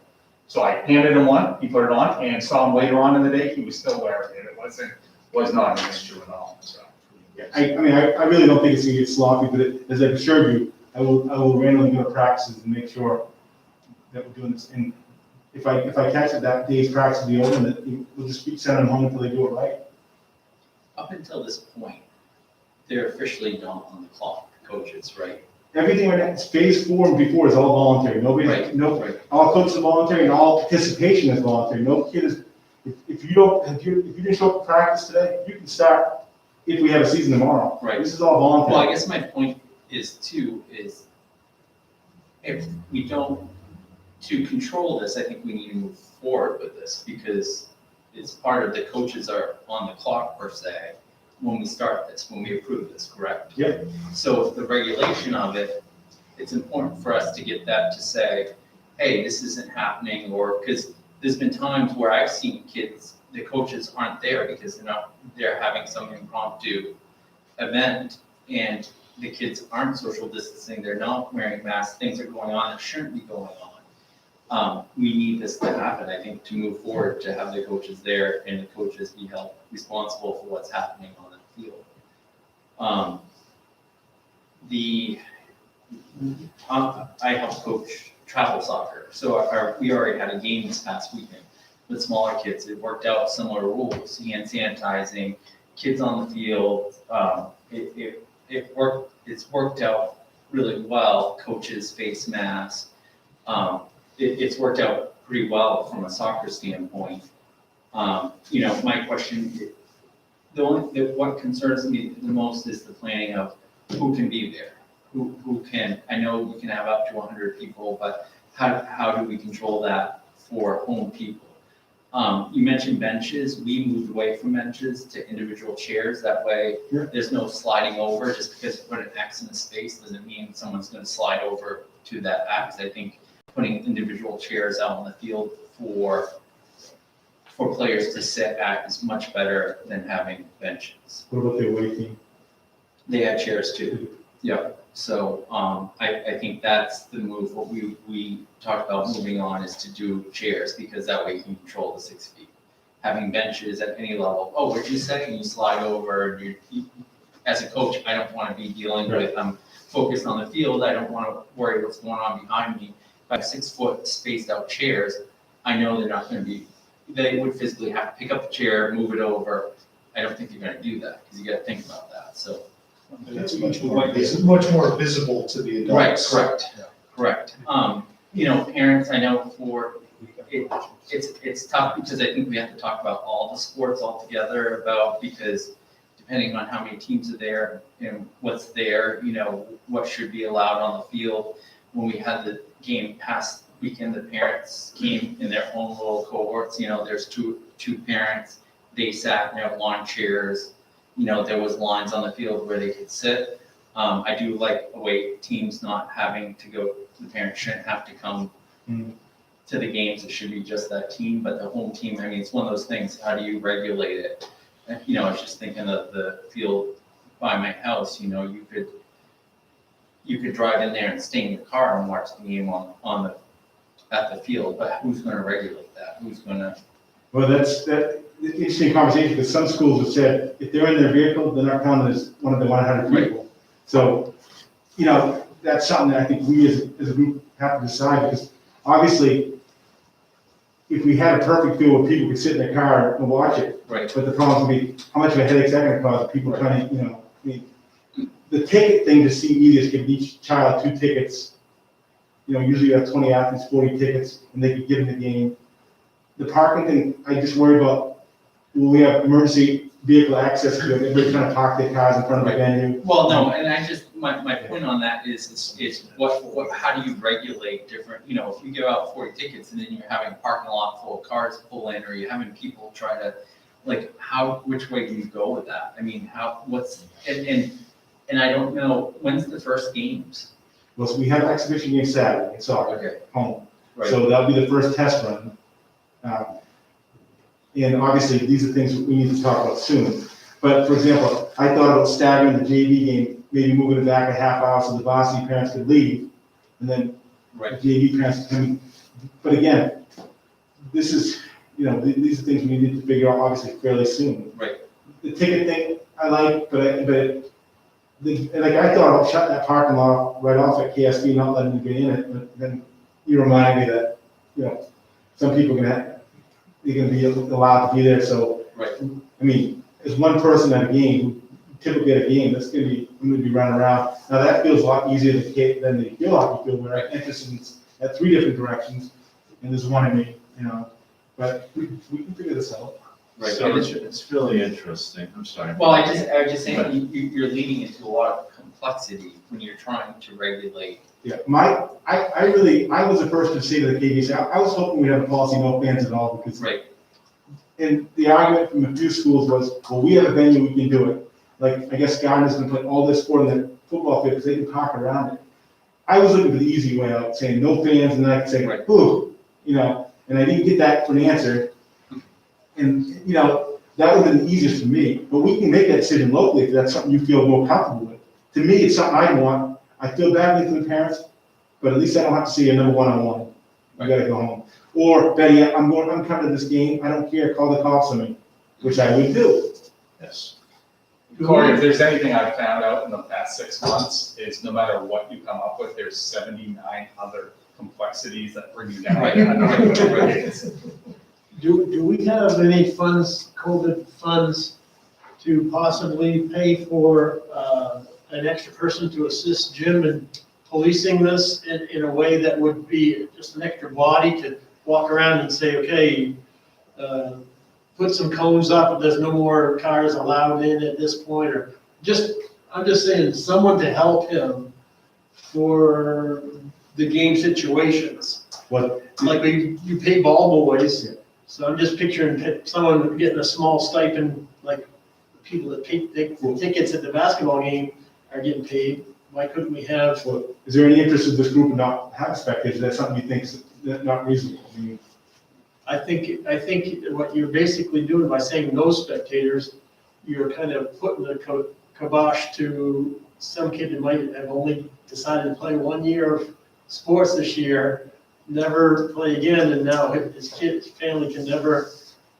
So I handed him one, he put it on, and saw him later on in the day, he was still wearing it. It was not an issue at all, so. I really don't think it's gonna get sloppy, but as I've assured you, I will randomly go to practices and make sure that we're doing this. And if I catch it that day's practice will be over, then we'll just keep sending them home until they do it right. Up until this point, they're officially not on the clock, coaches, right? Everything right now, it's phase 4 and before is all voluntary. Right. All coaches are voluntary and all participation is voluntary. No kid is, if you didn't show up to practice today, you can start if we have a season tomorrow. Right. This is all voluntary. Well, I guess my point is if we don't, to control this, I think we need to move forward with this because it's part of the coaches are on the clock per se when we start this, when we approve this, correct? Yep. So the regulation of it, it's important for us to get that to say, hey, this isn't happening, or because there's been times where I've seen kids, the coaches aren't there because they're having some impromptu event and the kids aren't social distancing, they're not wearing masks, things are going on that shouldn't be going on. We need this to happen, I think, to move forward, to have the coaches there and the coaches be held responsible for what's happening on the field. I help coach travel soccer, so we already had a game this past weekend with smaller kids. It worked out similar rules, hand sanitizing, kids on the field, it's worked out really well, coaches, face masks. It's worked out pretty well from a soccer standpoint. My question, what concerns me the most is the planning of who can be there, who can, I know we can have up to 100 people, but how do we control that for home people? You mentioned benches. We moved away from benches to individual chairs. That way, there's no sliding over. Just because you put an X in a space doesn't mean someone's going to slide over to that X. I think putting individual chairs out on the field for players to sit at is much better than having benches. What about the away team? They had chairs too. Yeah. So I think that's the move. What we talked about moving on is to do chairs, because that way you can control the 6 feet. Having benches at any level, oh, what'd you say? And you slide over. And as a coach, I don't want to be dealing with, I'm focused on the field. I don't want to worry what's going on behind me. If I have 6 foot spaced out chairs, I know they're not going to be, they would physically have to pick up the chair, move it over. I don't think you're going to do that, because you got to think about that. So. It's much more visible to the adults. Right, correct. Parents, I know it's tough, because I think we have to talk about all the sports altogether because depending on how many teams are there and what's there, what should be allowed on the field. When we had the game past weekend, the parents came in their own little cohorts, there's two parents, they sat in their lawn chairs. There was lines on the field where they could sit. I do like away teams not having to go, the parents shouldn't have to come to the games. It should be just that team, but the home team, it's one of those things, how do you regulate it? I was just thinking of the field by my house, you could drive in there and stay in your car and watch the game at the field, but who's gonna regulate that? Who's gonna? Well, that's interesting conversation, because some schools have said if they're in their vehicle, they're not counted as one of the 100 people. So, that's something that I think we as a group have to decide, because obviously, if we had a perfect field where people could sit in their car and watch it, Right. but the problem would be how much of a headache is that going to cause people trying to, the ticket thing to see easiest, give each child 2 tickets. Usually you have 20 athletes, 40 tickets, and they could get in the game. The parking thing, I just worry about, will we have emergency vehicle access to it? Everybody trying to park their cars in front of the venue. Well, no, and my point on that is how do you regulate different, if you give out 40 tickets and then you're having a parking lot full of cars pull in, or you're having people try to, which way do you go with that? And I don't know, when's the first games? Well, so we have exhibition game Saturday in soccer, Okay. home. Right. So that'll be the first test run. And obviously, these are things we need to talk about soon. But for example, I thought about staggering the JV game, maybe moving it back a half hour so the varsity parents could leave, and then the JV parents could come in. But again, this is, these are things we need to figure out obviously fairly soon. Right. The ticket thing, I like, I thought about shutting that parking lot right off at KSD, not letting them get in it, but then you remind me that, some people they're gonna be allowed to be there, so. Right. As one person at a game, typically at a game, I'm gonna be running around. Now, that feels a lot easier than the field hockey field, where I entrance at 3 different directions, and there's one in me, but we can figure this out. Right. So it's really interesting. I'm sorry. Well, I was just saying, you're leading into a lot of complexity when you're trying to regulate. Yeah, I was the first to say to the KBC, I was hoping we had a policy no fans at all, because. Right. And the argument from a few schools was, well, we have a venue, we can do it. I guess Gardner's gonna put all this sport in the football field because they can park around it. I was looking for the easy way out, saying no fans, and then I could say, Right. ooh, and I didn't get that for an answer. And, that would have been the easiest for me, but we can make that decision locally if that's something you feel more comfortable with. To me, it's something I want. I feel badly for the parents, but at least I don't have to see another one-on-one. I gotta go home. Or Betty, I'm coming to this game, I don't care, call the cops on me, which I would do. Yes. Corey, if there's anything I've found out in the past 6 months, is no matter what you come up with, there's 79 other complexities that bring you down. Right. Do we have any funds, COVID funds to possibly pay for an extra person to assist Jim in policing this in a way that would be just an extra body to walk around and say, okay, put some cones up, there's no more cars allowed in at this point, or just, I'm just saying, someone to help him for the game situations. What, Like you pay ball boys, so I'm just picturing someone getting a small stipend, like people that pay tickets at the basketball game are getting paid. Why couldn't we have? well, is there any interest of this group in not having spectators? Is that something you think is not reasonable? I mean, I think what you're basically doing by saying no spectators, you're kind of putting the kibosh to some kid that might have only decided to play 1 year of sports this year, never play again, and now his family can never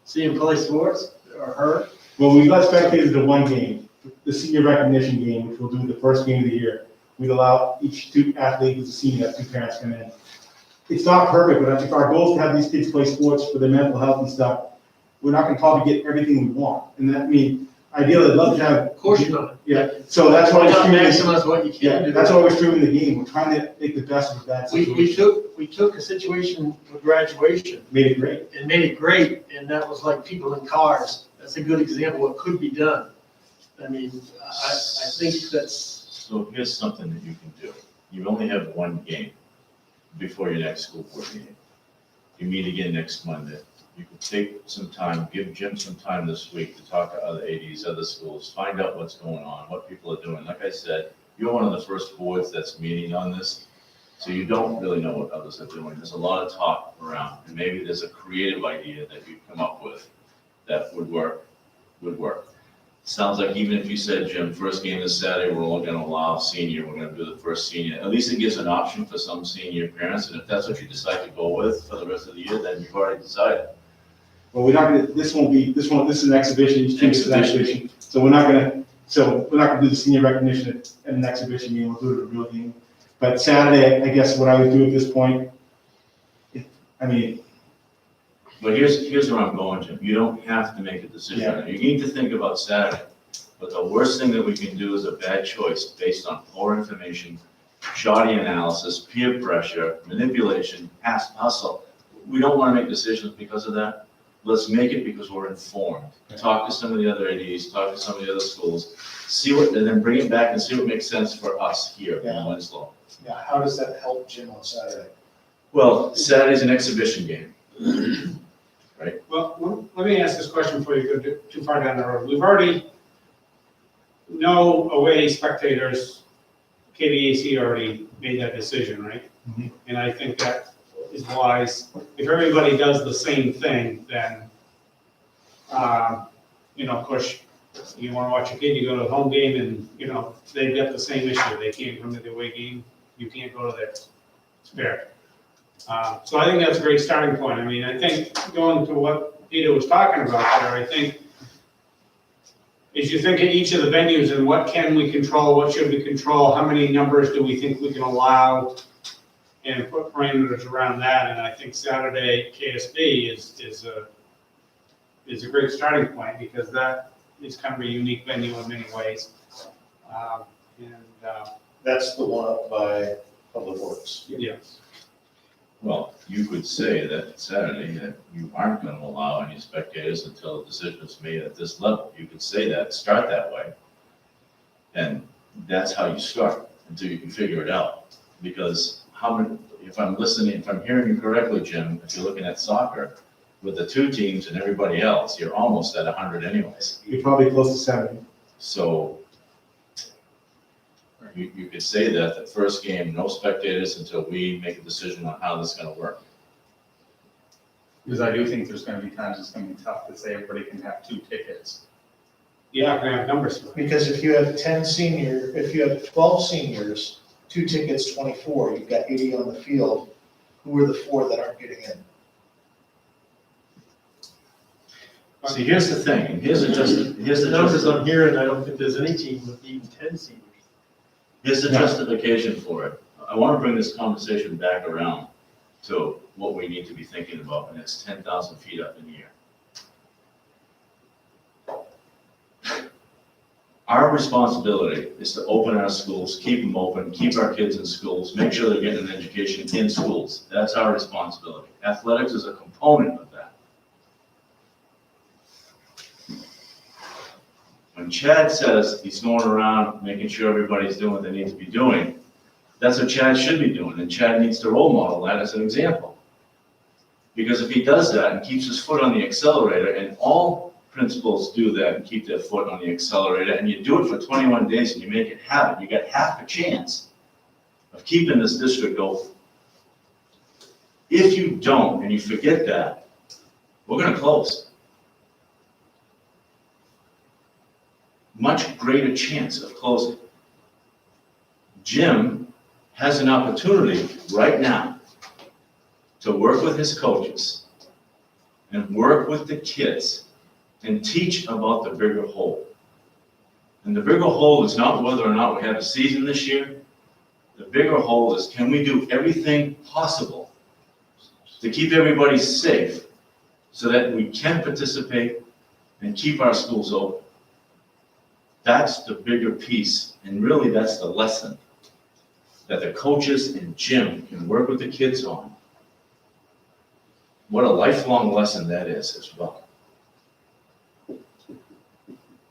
see him play sports, or her. well, we've got spectators to one game, the senior recognition game, which we'll do the first game of the year. We'd allow each athlete who's a senior, have 2 parents come in. It's not perfect, but if our goal is to have these kids play sports for their mental health and stuff, we're not gonna probably get everything we want. And that means, ideally, I'd love to have. Of course you're not. Yeah, so that's why Why not we're maximize what you yeah, can do? that's why we're streaming the game. We're trying to make the best of that We situation. took a situation with graduation Made it great. and made it great, and that was like people in cars. That's a good example of what could be done. I mean, I think that's, So here's something that you can do. You only have one game before your next school board meeting. You meet again next Monday. You can take some time, give Jim some time this week to talk to other ADs, other schools, find out what's going on, what people are doing. Like I said, you're one of the first boards that's meeting on this, so you don't really know what others are doing. There's a lot of talk around, and maybe there's a creative idea that you come up with that would work. Sounds like even if you said, Jim, first game this Saturday, we're only gonna allow senior, we're gonna do the first senior. At least it gives an option for some senior parents, and if that's what you decide to go with for the rest of the year, then you've already decided. Well, we're not gonna, this is an exhibition, each team is an Exhibition. exhibition. So we're not gonna do the senior recognition at an exhibition game, we'll do it at a real game. But Saturday, I guess what I would do at this point, I mean, But here's where I'm going, Jim. You don't have to make a decision. Yeah. You need to think about Saturday. But the worst thing that we can do is a bad choice based on poor information, shoddy analysis, peer pressure, manipulation, hustle. We don't want to make decisions because of that. Let's make it because we're informed. Talk to some of the other ADs, talk to some of the other schools, see what, and then bring it back and see what makes sense for us here in Yeah. Winslow. Yeah, how does that help Jim on Saturday? Well, Saturday's an exhibition game. Well, let me ask this question before you go too far down the road. We've already, no away spectators, KVAC already made that decision, right? Mhm. And I think that is wise. If everybody does the same thing, then, of course, you wanna watch a kid, you go to a home game and, they've got the same issue. They can't come to the away game, you can't go to theirs. It's fair. So I think that's a great starting point. I mean, I think going to what Peter was talking about there, I think as you think of each of the venues and what can we control, what should we control, how many numbers do we think we can allow, and put parameters around that, and I think Saturday KSB is a great starting point, because that is kind of a unique venue in many ways. That's the one up by Public Works. Yeah. Well, you could say that Saturday that you aren't going to allow any spectators until a decision is made at this level. You could say that, start that way. And that's how you start until you can figure it out. Because if I'm hearing you correctly, Jim, if you're looking at soccer, with the 2 teams and everybody else, you're almost at 100 anyways. you're probably close to 70. So you could say that the first game, no spectators until we make a decision on how this is going to work. Because I do think there's gonna be times it's gonna be tough to say everybody can have 2 tickets. Yeah, we're gonna have numbers. Because if you have 12 seniors, 2 tickets, 24, you've got 80 on the field. Who are the 4 that aren't getting in? See, here's the thing, and here's the numbers I'm hearing, I don't think there's any team with even 10 seniors. Here's the justification for it. I want to bring this conversation back around to what we need to be thinking about, and it's 10,000 feet up in the air. Our responsibility is to open our schools, keep them open, keep our kids in schools, make sure they're getting an education in schools. That's our responsibility. Athletics is a component of that. When Chad says he's going around making sure everybody's doing what they need to be doing, that's what Chad should be doing, and Chad needs to role model that as an example. Because if he does that and keeps his foot on the accelerator, and all principals do that and keep their foot on the accelerator, and you do it for 21 days and you make it habit, you got half a chance of keeping this district open. If you don't, and you forget that, we're gonna close. Much greater chance of closing. Jim has an opportunity right now to work with his coaches and work with the kids and teach about the bigger whole. And the bigger whole is not whether or not we have a season this year. The bigger whole is, can we do everything possible to keep everybody safe so that we can participate and keep our schools open? That's the bigger piece, and really that's the lesson that the coaches and Jim can work with the kids on. What a lifelong lesson that is as well.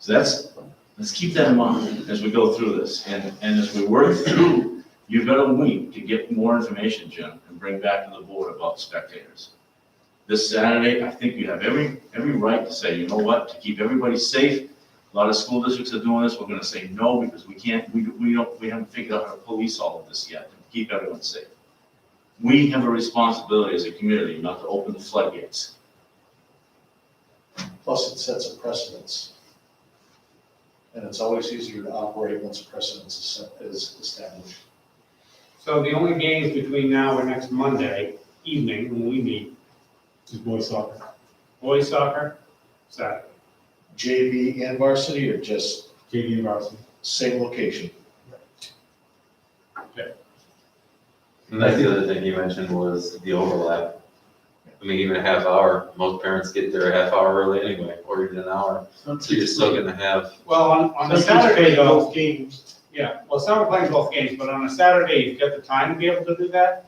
So let's keep that in mind as we go through this. And as we work through, you've got a week to get more information, Jim, and bring back to the board about spectators. This Saturday, I think you have every right to say, you know what, to keep everybody safe. A lot of school districts are doing this. We're gonna say no because we haven't figured out how to police all of this yet, to keep everyone safe. We have a responsibility as a community not to open the floodgates. Plus, it sets a precedence. And it's always easier to operate once a precedent is established. So the only games between now and next Monday evening when we meet, Just boys soccer. boys soccer, Saturday. JV and varsity, or just JV and varsity. same location? And that's the other thing you mentioned was the overlap. I mean, even a half hour, most parents get there a half hour early anyway, or even an hour. So you're still gonna have, Well, on the Saturday though, yeah, well, some are playing both games, but on a Saturday, you've got the time to be able to do that.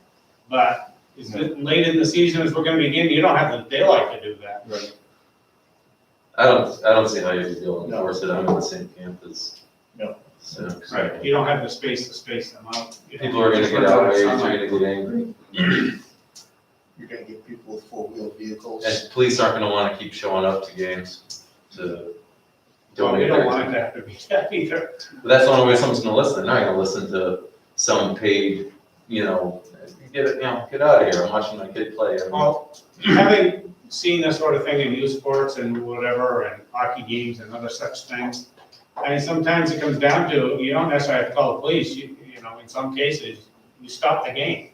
But it's late in the season as we're gonna begin, you don't have the daylight to do that. Right. I don't see how you'd be able to enforce it. I'm in the same camp as. No. So, Right, you don't have the space to space them out. You know, people are gonna just get put it on outraged, they're sunlight. gonna get angry. You're gonna get people with four-wheel vehicles. And police aren't gonna wanna keep showing up to games to. Well, we donate don't their want time. it to have to be that either. But that's the only way someone's gonna listen. They're not gonna listen to some paid, get out of here. I'm watching my kid play. I mean, Well, having seen this sort of thing in youth sports and whatever, and hockey games and other such things, I mean, sometimes it comes down to, you don't necessarily have to call the police, you know, in some cases, you stop the game.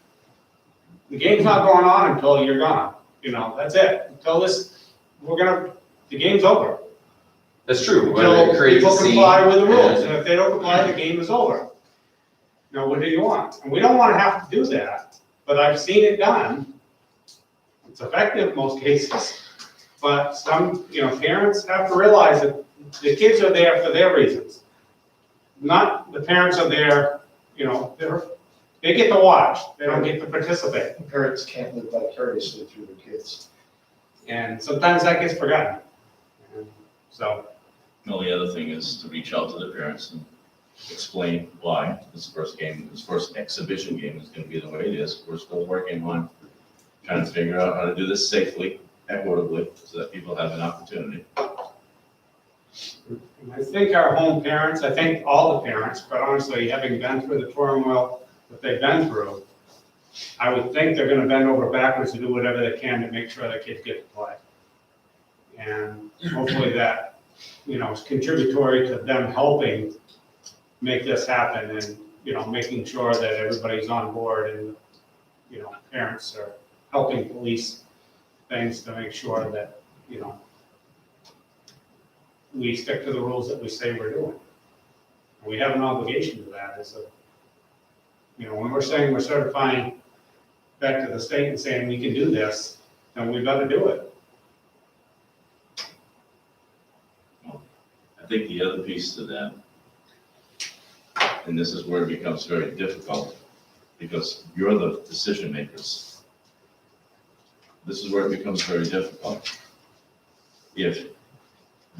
The game's not going on until you're gone, you know, that's it. Until the game's over. That's true. When Until it creates a people scene. comply with the rules, and- and if they don't comply, the game is over. You know, what do you want? And we don't wanna have to do that, but I've seen it done. It's effective in most cases, but some, parents have to realize that the kids are there for their reasons. Not the parents are there, they get to watch, they don't get to participate. Parents can't live vicariously through their kids. And sometimes that gets forgotten. And so, The only other thing is to reach out to the parents and explain why this first exhibition game is gonna be the way it is. We're still working on trying to figure out how to do this safely, equitably, so that people have an opportunity. I think our home parents, I think all the parents, but honestly, having been through the turmoil that they've been through, I would think they're gonna bend over backwards to do whatever they can to make sure their kids get to play. And hopefully that, is contributory to them helping make this happen and, making sure that everybody's on board and, parents are helping police things to make sure that, we stick to the rules that we say we're doing. We have an obligation to that as when we're saying we're certifying back to the state and saying we can do this, then we've got to do it. I think the other piece to that and this is where it becomes very difficult, because you're the decision makers. This is where it becomes very difficult. If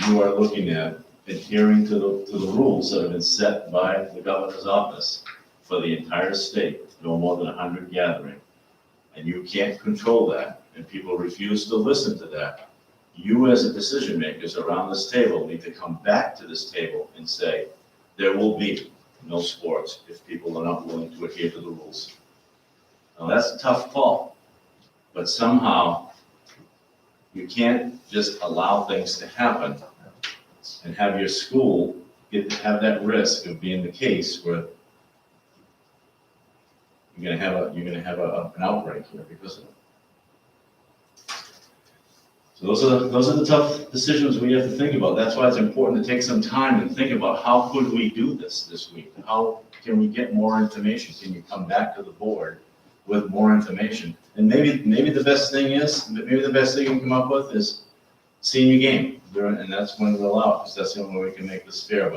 you are looking at adhering to the rules that have been set by the governor's office for the entire state, no more than 100 gathering, and you can't control that, and people refuse to listen to that, you as a decision makers around this table need to come back to this table and say, there will be no sports if people are not willing to adhere to the rules. Now, that's a tough call, but somehow you can't just allow things to happen and have your school have that risk of being the case where you're gonna have an outbreak here because of it. So those are the tough decisions we have to think about. That's why it's important to take some time and think about how could we do this week? How can we get more information? Can you come back to the board with more information? And maybe the best thing you can come up with is senior game, and that's when we'll allow it, because that's the only way we can make this fair.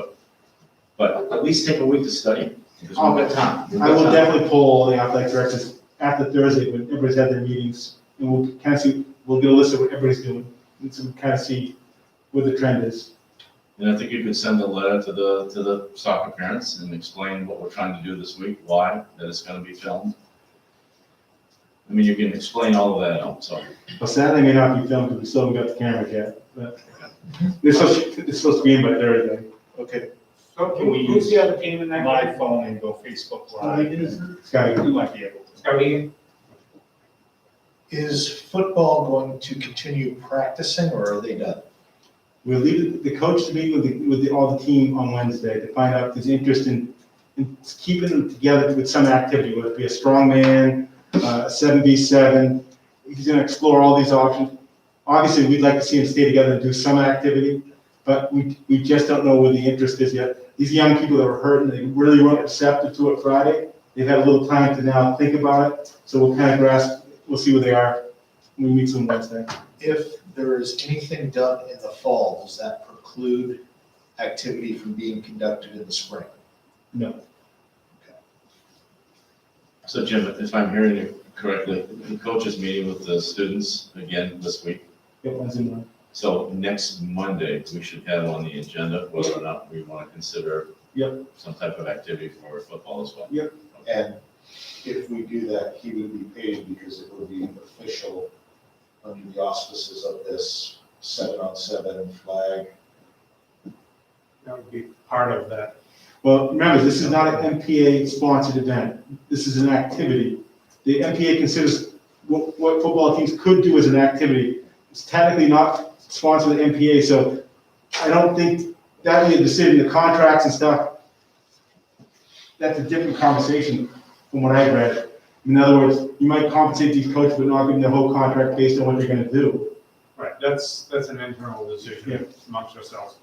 But at least take a week to study it, because we've got time. I will definitely poll all the athletic directors after Thursday when everybody's had their meetings, and we'll kind of see, we'll get a list of what everybody's doing, and so we kind of see where the trend is. And I think you could send a letter to the soccer parents and explain what we're trying to do this week, why, that it's gonna be filmed. I mean, you can explain all of that out, so. Well, Saturday may not be filmed because we still haven't got the cameras yet, but it's supposed to be in by Thursday. Okay, So Can we who's use the other team in that My game? phone and go Facebook Oh, they Live. did, sir? Scotty, We might be able to. Scotty? is football going to continue practicing or are they done? we'll leave the coach to meet with all the team on Wednesday to find out if there's interest in keeping them together with some activity, whether it be a strongman, 7v7. He's gonna explore all these options. Obviously, we'd like to see them stay together and do some activity, but we just don't know where the interest is yet. These young people that were hurt and they really weren't receptive to it Friday, they've had a little time to now think about it, so we'll kind of grasp, we'll see where they are when we meet them Wednesday. If there is anything done in the fall, does that preclude activity from being conducted in the spring? No. So Jim, if I'm hearing you correctly, the coach is meeting with the students again this week. Yep, Wednesday morning. So next Monday, we should have on the agenda whether or not we want to consider some type of activity for football as well. And if we do that, he would be paid because it would be official under the auspices of this 7-on-7 flag. That would be part of that. Well, remember, this is not an MPA-sponsored event. This is an activity. The MPA considers what football teams could do as an activity. It's technically not sponsored by the MPA, so I don't think that'd be a decision, the contracts and stuff. That's a different conversation from what I've read. In other words, you might compensate these coaches, but not give them their whole contract based on what they're gonna do. Right, that's an internal decision amongst ourselves.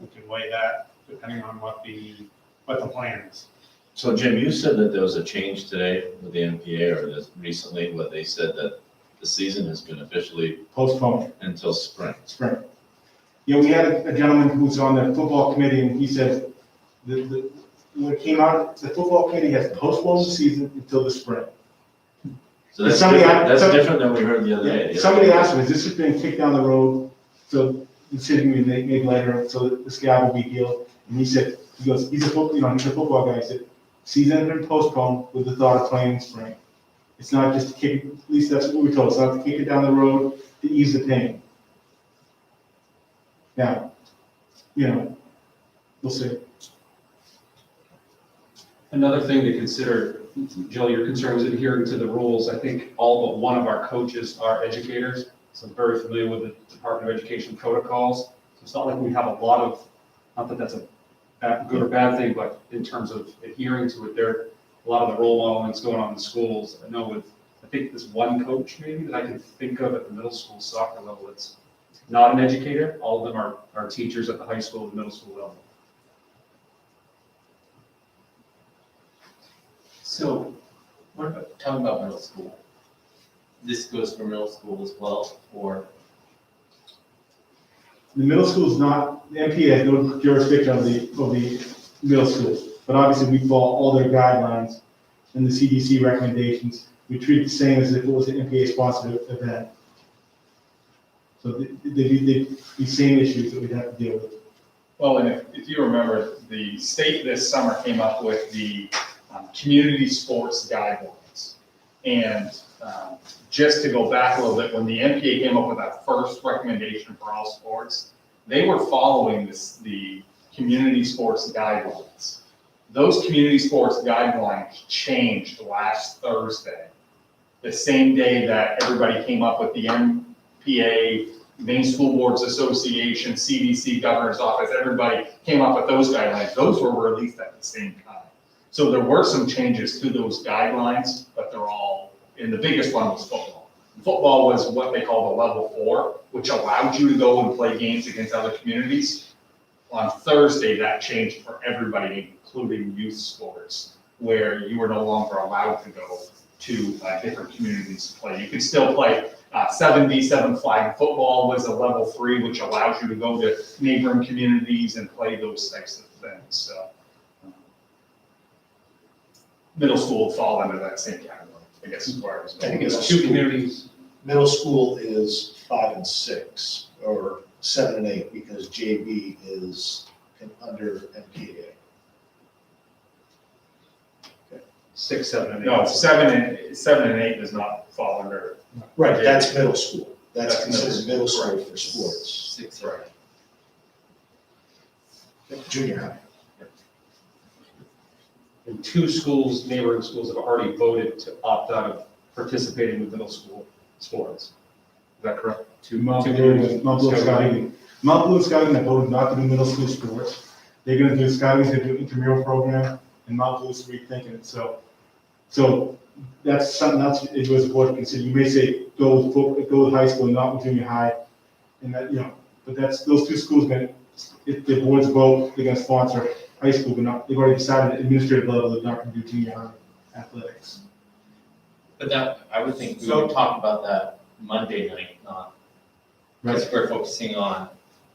We can weigh that depending on what the plan is. So Jim, you said that there was a change today with the MPA or this recently where they said that the season has been officially Postponed. until spring. Spring. Yeah, we had a gentleman who's on the football committee, and he said, when it came out, the football committee has postponed the season until the spring. So that's Somebody- different, that's some- different than we heard the other day. Somebody asked him, is this just been kicked down the road, so the decision will be made later, so that this guy will be healed? And he said, he goes, he's a football guy, he said, season has been postponed with the thought of playing in spring. It's not just to kick, at least that's what we were told, it's not to kick it down the road to ease the pain. Now, we'll see. Another thing to consider, Jill, your concern was adhering to the rules. I think all but one of our coaches are educators, so I'm very familiar with the Department of Education protocols. So it's not like we have a lot of, not that that's a good or bad thing, but in terms of adhering to it, a lot of the role modeling is going on in the schools. I know I think there's one coach maybe that I can think of at the middle school soccer level that's not an educator. All of them are teachers at the high school and middle school level. So, what about, talking about middle school? This goes for middle school as well, or? The middle school is not, the MPA has no jurisdiction of the middle school. but obviously we follow all their guidelines and the CDC recommendations. We treat it the same as if it was an MPA-sponsored event. So they'd be the same issues that we'd have to deal with. Well, and if you remember, the state this summer came up with the community sports guidelines. And just to go back a little bit, when the MPA came up with that first recommendation for all sports, they were following the community sports guidelines. Those community sports guidelines changed last Thursday, the same day that everybody came up with the MPA, Maine School Boards Association, CDC, Governor's Office, everybody came up with those guidelines. Those were released at the same time. So there were some changes to those guidelines, but they're all, and the biggest one was football. Football was what they call the level 4, which allowed you to go and play games against other communities. On Thursday, that changed for everybody, including youth sports, where you were no longer allowed to go to different communities to play. You could still play 7v7 flag football was a level 3, which allows you to go to neighboring communities and play those types of things. So middle school would fall under that same category, I guess is where I was I think going. it's Two communities. Middle school is 5 and 6, or 7 and 8, because JV is under MPA. 6, 7, and 8. No, 7 and 8 does not fall under. Right, that's middle school. That's That's middle considered middle school correct. for sports. 6, Right. Junior high. And 2 schools, neighboring schools, have already voted to opt out of participating with middle school sports. Is that correct? Mount Blue and Scouting. Mount Blue and Scouting have voted not to do middle school sports. They're gonna do Scouting's gonna do intramural program, and Mount Blue's rethinking it, so that's something else it was important to consider. You may say, go with high school, not with junior high, and that, but that's, those 2 schools, if the boards vote, they're gonna sponsor high school, but not, they've already decided at administrative level, they're not gonna do junior high athletics. But that, I would think we would talk about that Monday night, not, because we're focusing on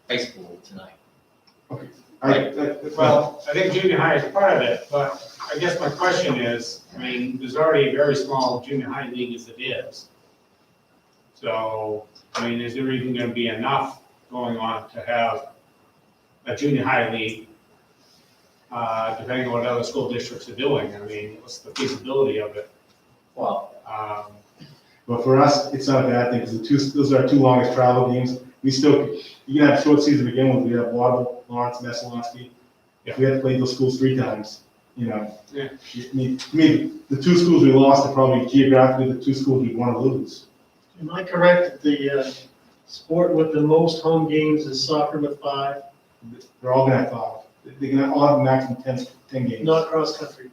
high school tonight. Well, I think junior high is part of it, but I guess my question is, I mean, there's already a very small junior high league as it is. So, I mean, is there even gonna be enough going on to have a junior high league? Depending on what other school districts are doing, I mean, what's the feasibility of it? Well, But for us, it's not a bad thing, because those are our 2 longest travel games. We still, you can have short season to begin with, we have Waterville, Lawrence, Messalonski. If we had to play those schools 3 times, Yeah. I mean, the 2 schools we lost are probably geographically the 2 schools we want to lose. Am I correct, the sport with the most home games is soccer with 5, They're all gonna have 5. They're gonna all have a maximum 10 games. not cross country?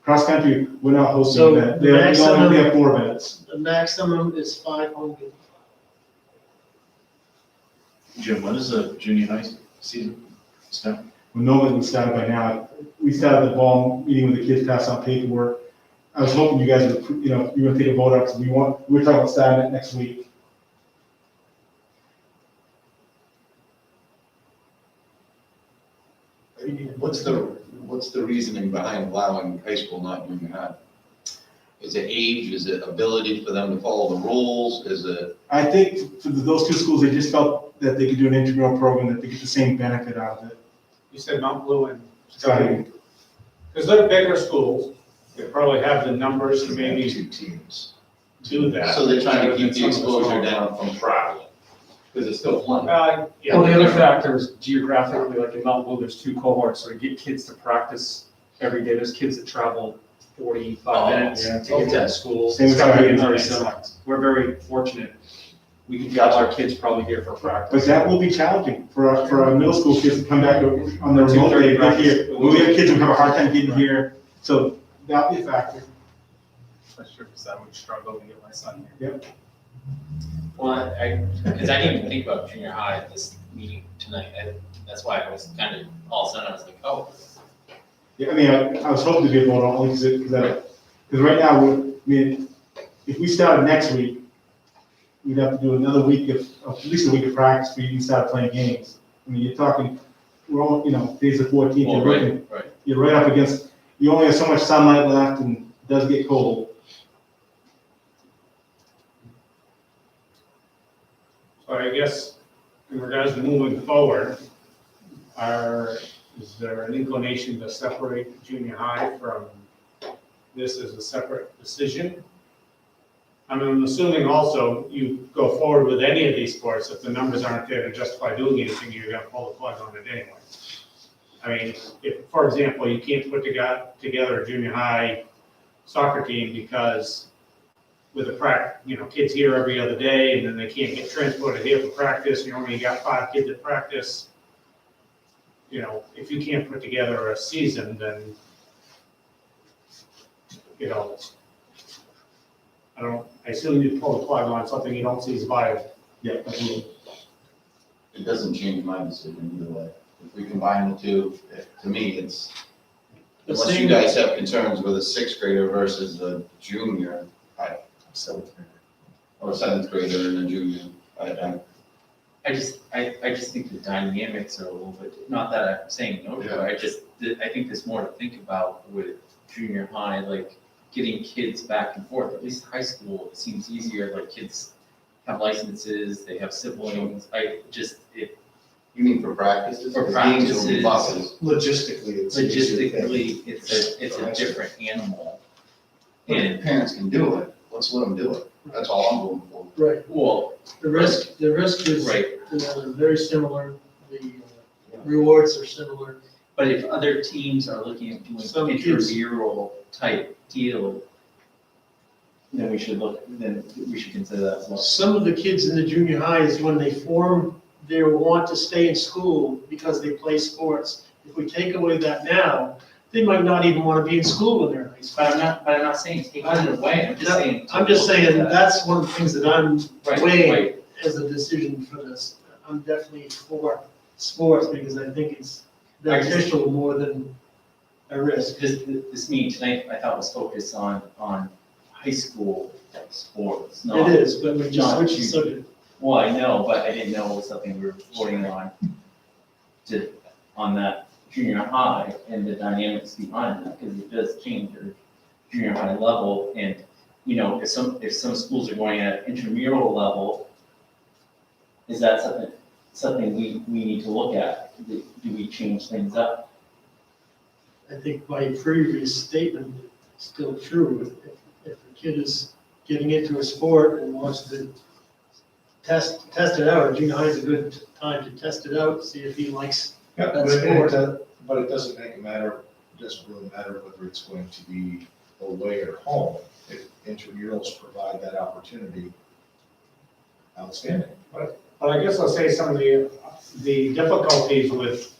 Cross country, we're not hosting So an event. the They maximum- only have 4 events. The maximum is 5 home games. Jim, when does the junior high season start? Well, normally we started by now. We started the ball meeting with the kids, pass out paperwork. I was hoping you guys would, you were gonna take a vote up, because we're talking about starting it next week. What's the reasoning behind allowing high school, not junior high? Is it age, is it ability for them to follow the rules, is it? I think for those 2 schools, they just felt that they could do an intramural program, that they get the same benefit out of it. You said Mount Blue and Scouting. because they're bigger schools, they probably have the numbers to maybe 2 teams. do that. So they're trying to keep the exposure down from traveling, because it's still fun. Yeah. Well, the other factor is geographically, like in Mount Blue, there's 2 cohorts, so to get kids to practice every day, there's kids that travel 45 minutes yeah. to get to school. Same as Scouting Scouting. is very similar. We're very fortunate. We can get our kids probably here for practice. But that will be challenging for our middle school kids to come back on their remote day, get here. We have kids who have a hard time getting here, so that'll be a factor. That's true, because I would struggle to get my son here. well, because I didn't even think about junior high at this meeting tonight. That's why I was kind of, all of a sudden I was like, oh, Yeah, I mean, I was hoping to be a vote on, because right now, if we started next week, we'd have to do another week at least a week of practice before you can start playing games. I mean, you're talking, we're all, today's the 14th, well, you're looking right. you're right up against, you only have so much sunlight left and it does get cold. So I guess in regards to moving forward, is there an inclination to separate junior high from this as a separate decision? I mean, I'm assuming also you go forward with any of these sports, if the numbers aren't there to justify doing anything, you're gonna pull the plug on it anyway. I mean, if, for example, you can't put together a junior high soccer team because with kids here every other day, and then they can't get transported here for practice, you only got 5 kids at practice. If you can't put together a season, then, I assume you pull the plug on something you don't see as viable. Yeah, absolutely. It doesn't change my decision either way. If we combine the two, to me, it's, The unless you same- guys have concerns with a 6th grader versus a junior, or a 7th grader and a junior, I just think the dynamics are a little bit, not that I'm saying no to it, I think there's more to think about with junior high, like getting kids back and forth. At least high school, it seems easier, like kids have licenses, they have siblings, You mean for practices? For Because games will be practices. buses. Logistically, it's. an easier thing. logistically, it's a different animal. But if parents can do it, let's let them do it. That's all I'm going for. Right, Well, the risk is right, very similar, the rewards are similar. but if other teams are looking at doing Some kids- intramural type deal, then we should consider that as well. Some of the kids in the junior highs, when they form their want to stay in school because they play sports, if we take away that now, they might not even want to be in school when they're in high school. But I'm not saying take it away, I'm just saying. I'm just saying, that's one of the things that I'm Right, weighing right. as a decision for this. I'm definitely for sports because I think it's beneficial more than a risk. This meeting tonight, I thought was focused on high school sports, It not. is, but we just not switched the junior. subject. Well, I know, but I didn't know it was something we were voting on that junior high and the dynamics behind that, because it does change your junior high level. And, if some schools are going at intramural level, is that something we need to look at? Do we change things up? I think my previous statement is still true. If a kid is getting into a sport and wants to test it out, junior high is a good time to test it out, see if he likes Yeah, that but sport. it doesn't make a matter, doesn't really matter whether it's going to be away or home. If intramurals provide that opportunity, outstanding. But I guess I'll say some of the difficulties with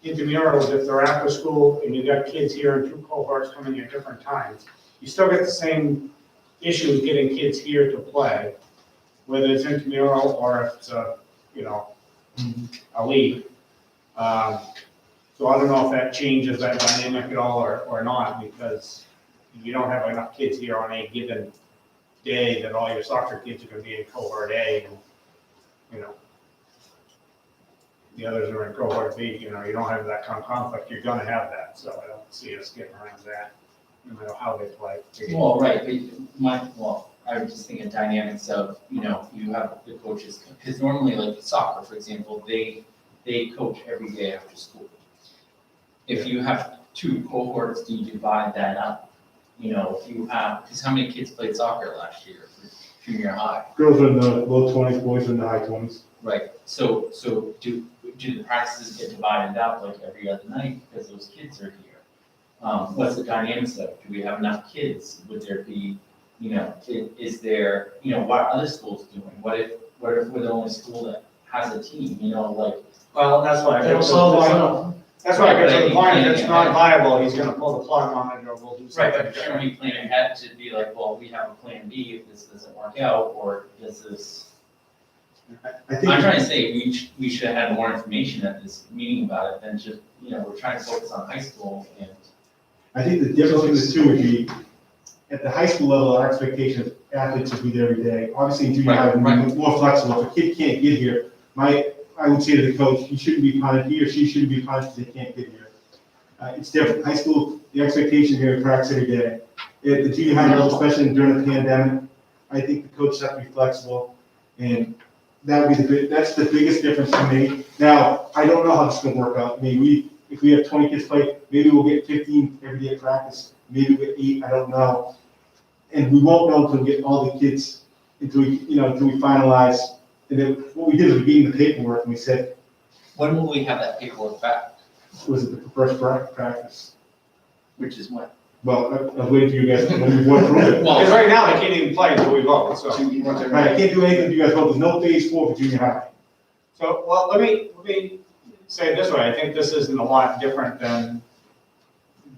intramurals, if they're after school and you got kids here in 2 cohorts coming at different times, you still get the same issues getting kids here to play, whether it's intramural or if it's a league. So I don't know if that changes that dynamic at all or not, because you don't have enough kids here on a given day that all your soccer kids are gonna be in cohort A and, the others are in cohort B, you don't have that kind of conflict, you're gonna have that, so I don't see us getting around that, no matter how they play. Well, right, but I was just thinking dynamics of, you have the coaches, because normally like soccer, for example, they coach every day after school. If you have 2 cohorts, do you divide that up? If you have, because how many kids played soccer last year for junior high? Girls are in the low 20s, boys are in the high 20s. Right, so do the practices get divided out like every other night because those kids are here? What's the dynamics of, do we have enough kids? Would there be, is there, what are other schools doing? What if we're the only school that has a team, Well, that's why I That'll get to the solve point, itself. that's why I get to the Right, point, if but it's not viable, he's gonna pull the plug on it, or we'll do Right, something but different. can we plan ahead to be like, well, we have a plan B if this doesn't work out, or does this? I think. I'm trying to say, we should have had more information at this meeting about it than just, we're trying to focus on high school and. I think the difference between the two would be, at the high school level, our expectation is athletes would be there every day. Obviously, in junior high, Right, we're right. more flexible. If a kid can't get here, I would say to the coach, he or she shouldn't be punished if they can't get here. It's different. High school, the expectation here is practice every day. At the junior high level, especially during the pandemic, I think the coaches have to be flexible, and that's the biggest difference for me. Now, I don't know how this is gonna work out. I mean, if we have 20 kids play, maybe we'll get 15 every day at practice, maybe we'll get 8, I don't know. And we won't know until we get all the kids, until we finalize. And then what we did is we gave them the paperwork, and we said, When will we have that paperwork back? was it the first practice? Which is when? Well, I was waiting for you guys, when we went through it. Because right now, they can't even play until we vote, so. Right, I can't do anything if you guys vote, there's no phase 4 for junior high. So, well, let me say it this way, I think this isn't a lot different than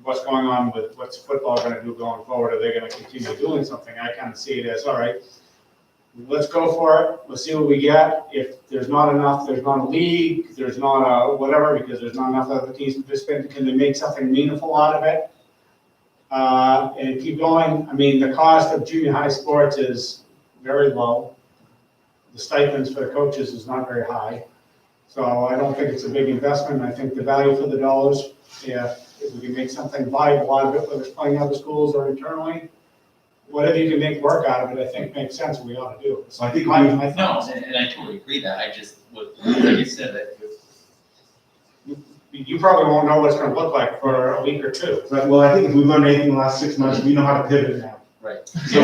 what's going on with what's football gonna do going forward. Are they gonna continue doing something? I kind of see it as, all right, let's go for it, let's see what we get. If there's not enough, there's not a league, there's not a whatever, because there's not enough other teams to participate, can they make something meaningful out of it? And keep going. I mean, the cost of junior high sports is very low. The stipends for the coaches is not very high. So I don't think it's a big investment. I think the value for the dollars, yeah, if we can make something viable out of it, whether it's playing other schools or internally, whatever you can make work out of it, I think makes sense, we ought to do. So I think No, and I totally agree that, I just, like you said, that you probably won't know what it's gonna look like for a week or two. Right, well, I think if we've learned anything in the last 6 months, we know how to pivot now. right. So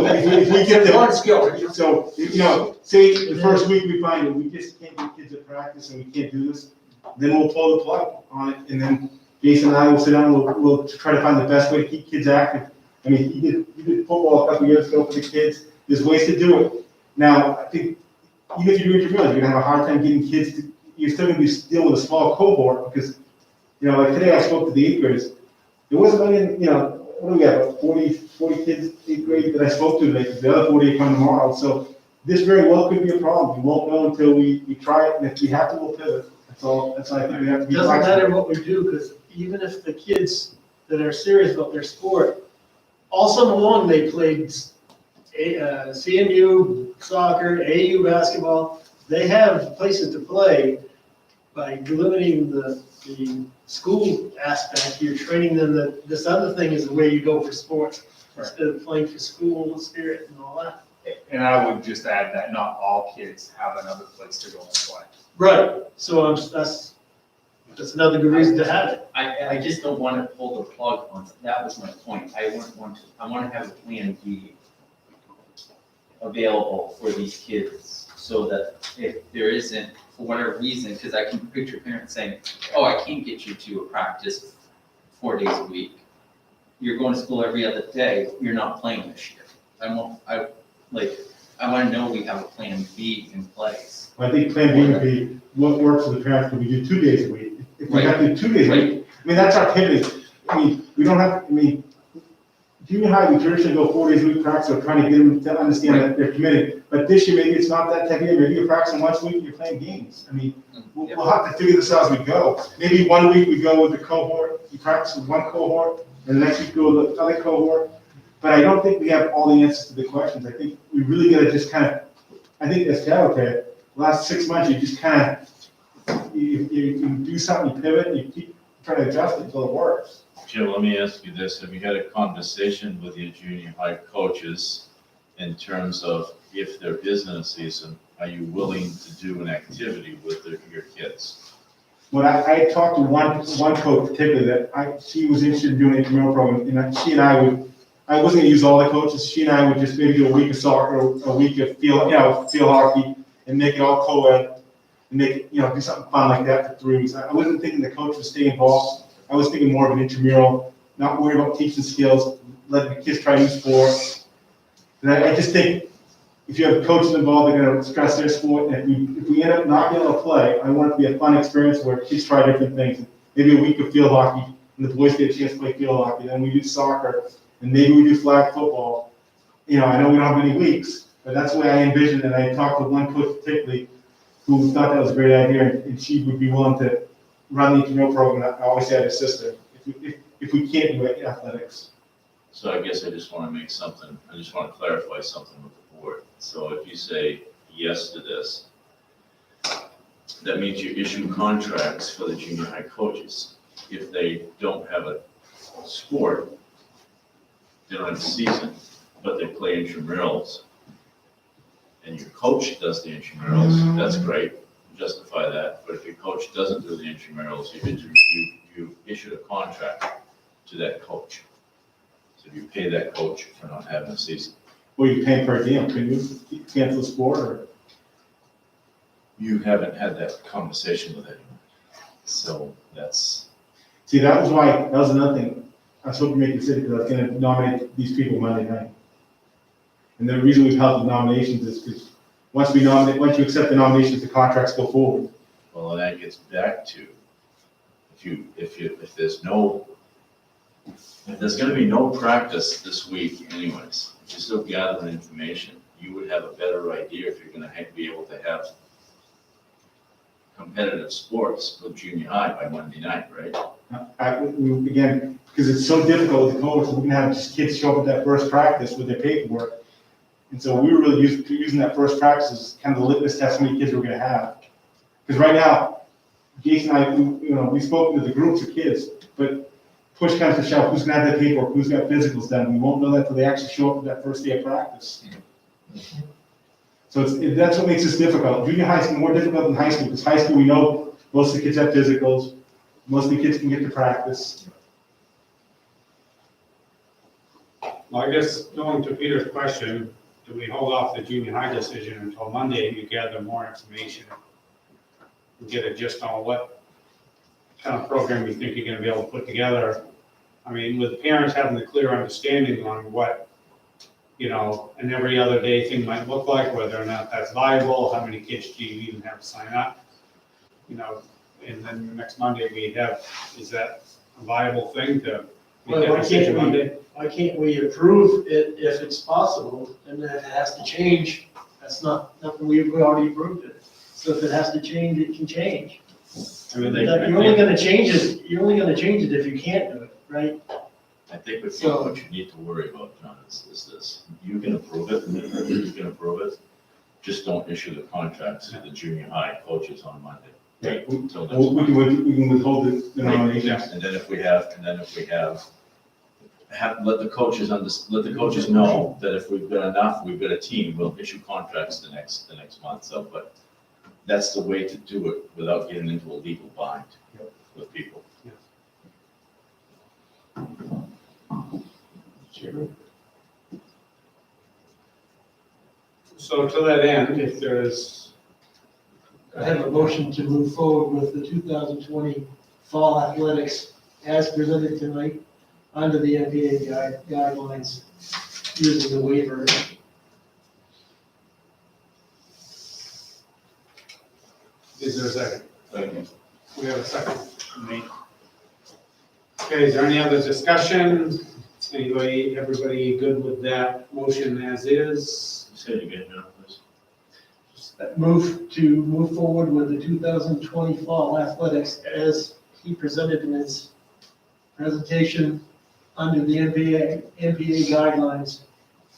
if we get the. One skill. So, say the first week we find that we just can't get kids at practice and we can't do this, then we'll pull the plug on it, and then Jason and I will sit down, we'll try to find the best way to keep kids active. I mean, you did football a couple years ago for the kids, there's ways to do it. Now, I think, even if you do it, you're gonna have a hard time getting kids to, you're still gonna be dealing with a small cohort, because, like today I spoke to the 8th graders, there wasn't any, what do we have, about 40 kids, 8th grade that I spoke to today, because the other 40 come tomorrow, so this very well could be a problem. We won't know until we try it, and if we have to, we'll pivot. That's all I think we have to be. Doesn't flexible. matter what we do, because even if the kids that are serious about their sport, all summer long, they played CMU soccer, AU basketball, they have places to play. By limiting the school aspect, you're training them that this other thing is the way you go for sports, instead of playing for school spirit and all that. And I would just add that not all kids have another place to go and play. Right, so that's another good reason to have it. I just don't want to pull the plug on, that was my point, I want to have a plan B available for these kids, so that if there isn't, for whatever reason, because I can picture parents saying, oh, I can't get you to a practice 4 days a week. You're going to school every other day, you're not playing this year. I want to know we have a plan B in place. I think plan B would be what works for the parents, we do 2 days a week. If we have to do 2 days a week, that's our pivot. We don't have, junior high, we traditionally go 4 days a week practice, we're trying to get them to understand that they're committed. But this year, maybe it's not that type of year, maybe you're practicing once a week and you're playing games. We'll have to figure this out as we go. Maybe 1 week we go with the cohort, you practice with one cohort, and the next week go with the other cohort. But I don't think we have all the answers to the questions. I think we really gotta just I think as Carol said, last 6 months, you just you do something, you pivot, and you keep trying to adjust it until it works. Jim, let me ask you this, have you had a conversation with your junior high coaches in terms of if there isn't a season, are you willing to do an activity with your kids? When I talked to one coach particularly that she was interested in doing an intramural program, and she and I wasn't gonna use all the coaches, she and I would just maybe do a week of soccer, a week of field hockey, and make it all co-ed, and make it, do something fun like that for 3 weeks. I wasn't thinking the coach would stay involved, I was thinking more of an intramural, not worry about teaching skills, letting the kids try new sports. And I just think if you have coaches involved, they're gonna stress their sport, and if we end up not being able to play, I want it to be a fun experience where kids try different things. Maybe a week of field hockey, and the boys get a chance to play field hockey, then we do soccer, and maybe we do flag football. I know we don't have many weeks, but that's the way I envisioned it. I talked to one coach particularly who thought that was a great idea, and she would be willing to run the intramural program. I always had a sister, if we can't do athletics. So I guess I just want to clarify something with the board. So if you say yes to this, that means you issue contracts for the junior high coaches. If they don't have a sport, they don't have a season, but they play intramurals, and your coach does the intramurals, that's great, justify that. But if your coach doesn't do the intramurals, you issued a contract to that coach. So you pay that coach for not having a season. Well, you pay per diem, can you cancel sport or? You haven't had that conversation with anyone. So that's, See, that was another thing. I was hoping to make a decision because I was gonna nominate these people Monday night. And the reason we've held the nominations is because once you accept the nominations, the contracts go forward. well, that gets back to, if there's gonna be no practice this week anyways, if you're still gathering information, you would have a better idea if you're gonna be able to have competitive sports with junior high by Monday night, right? Again, because it's so difficult with the coach, we're gonna have just kids show up at that first practice with their paperwork. And so we were really using that first practice as kind of the litmus test how many kids we're gonna have. Because right now, Jason and I, we spoke to the groups of kids, but push comes to shove, who's gonna have that paperwork, who's got physicals done, we won't know that till they actually show up at that first day of practice. So that's what makes this difficult. Junior high is more difficult than high school, because high school, we know most of the kids have physicals, most of the kids can get to practice. Well, I guess going to Peter's question, do we hold off the junior high decision until Monday and you gather more information? And get a gist on what kind of program you think you're gonna be able to put together? I mean, with parents having the clear understanding on what, an every other day thing might look like, whether or not that's viable, how many kids do you even have to sign up? And then next Monday is that a viable thing to make Well, that decision Monday? why can't we approve it if it's possible, and then if it has to change, that's nothing, we've already approved it. So if it has to change, it can change. I mean, You're only gonna change it if you can't do it, right? I think what So- you need to worry about, John, is this. You can approve it, just don't issue the contracts to the junior high coaches on Monday. Right. Until next We month. can withhold the nominations. And then if we have, let the coaches know that if we've got enough, we've got a team, we'll issue contracts the next month. So, but that's the way to do it without getting into a legal bind with people. So to that end, if there's, I have a motion to move forward with the 2020 fall athletics as presented tonight under the NPA guidelines using the waiver. is there a second? Okay. We have a second. Okay, is there any other discussion? Everybody good with that motion as is? Say it again, John, please. Move forward with the 2020 fall athletics as he presented in his presentation under the NPA guidelines,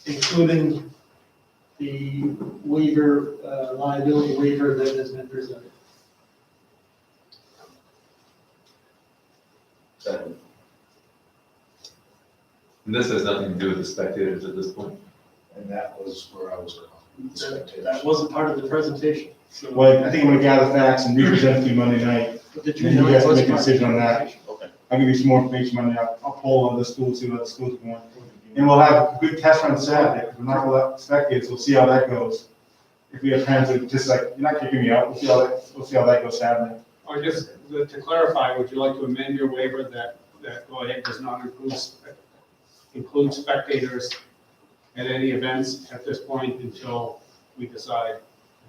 including the waiver, liability waiver that has been presented. And this has nothing to do with the spectators at this point. And that was where I was going. The spectators. That wasn't part of the presentation. So, Well, I think I'm gonna gather facts and represent to you Monday night. but the And you guys can was make a part of decision on the that. presentation. Okay. I'll give you some more information Monday. I'll poll on the schools, see what the schools are going. And we'll have a good test run Saturday, because we're not gonna let spectators, we'll see how that goes. If we have parents that just like, you're not kicking me out, we'll see how that goes Saturday. Or just to clarify, would you like to amend your waiver that go ahead does not include spectators at any events at this point until we decide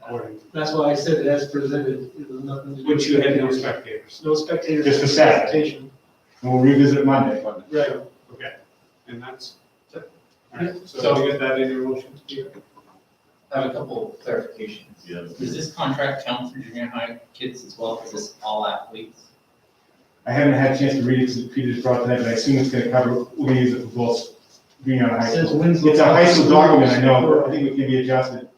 accordingly? That's why I said it as presented. It was nothing to do with Which you had no spectators. spectators. No spectators. Just in for the Saturday. presentation. And we'll revisit it Monday. Right. Okay, and that's, all right, so we get that in your motion, Peter? I have a couple clarifications. Yeah. Does this contract count for junior high kids as well? Is this all athletes? I haven't had a chance to read it because Peter just brought it tonight, but I assume it's gonna cover, we're gonna use it for both being on high Says school. Winslow. It's a high school document, I know, but I think it can be adjusted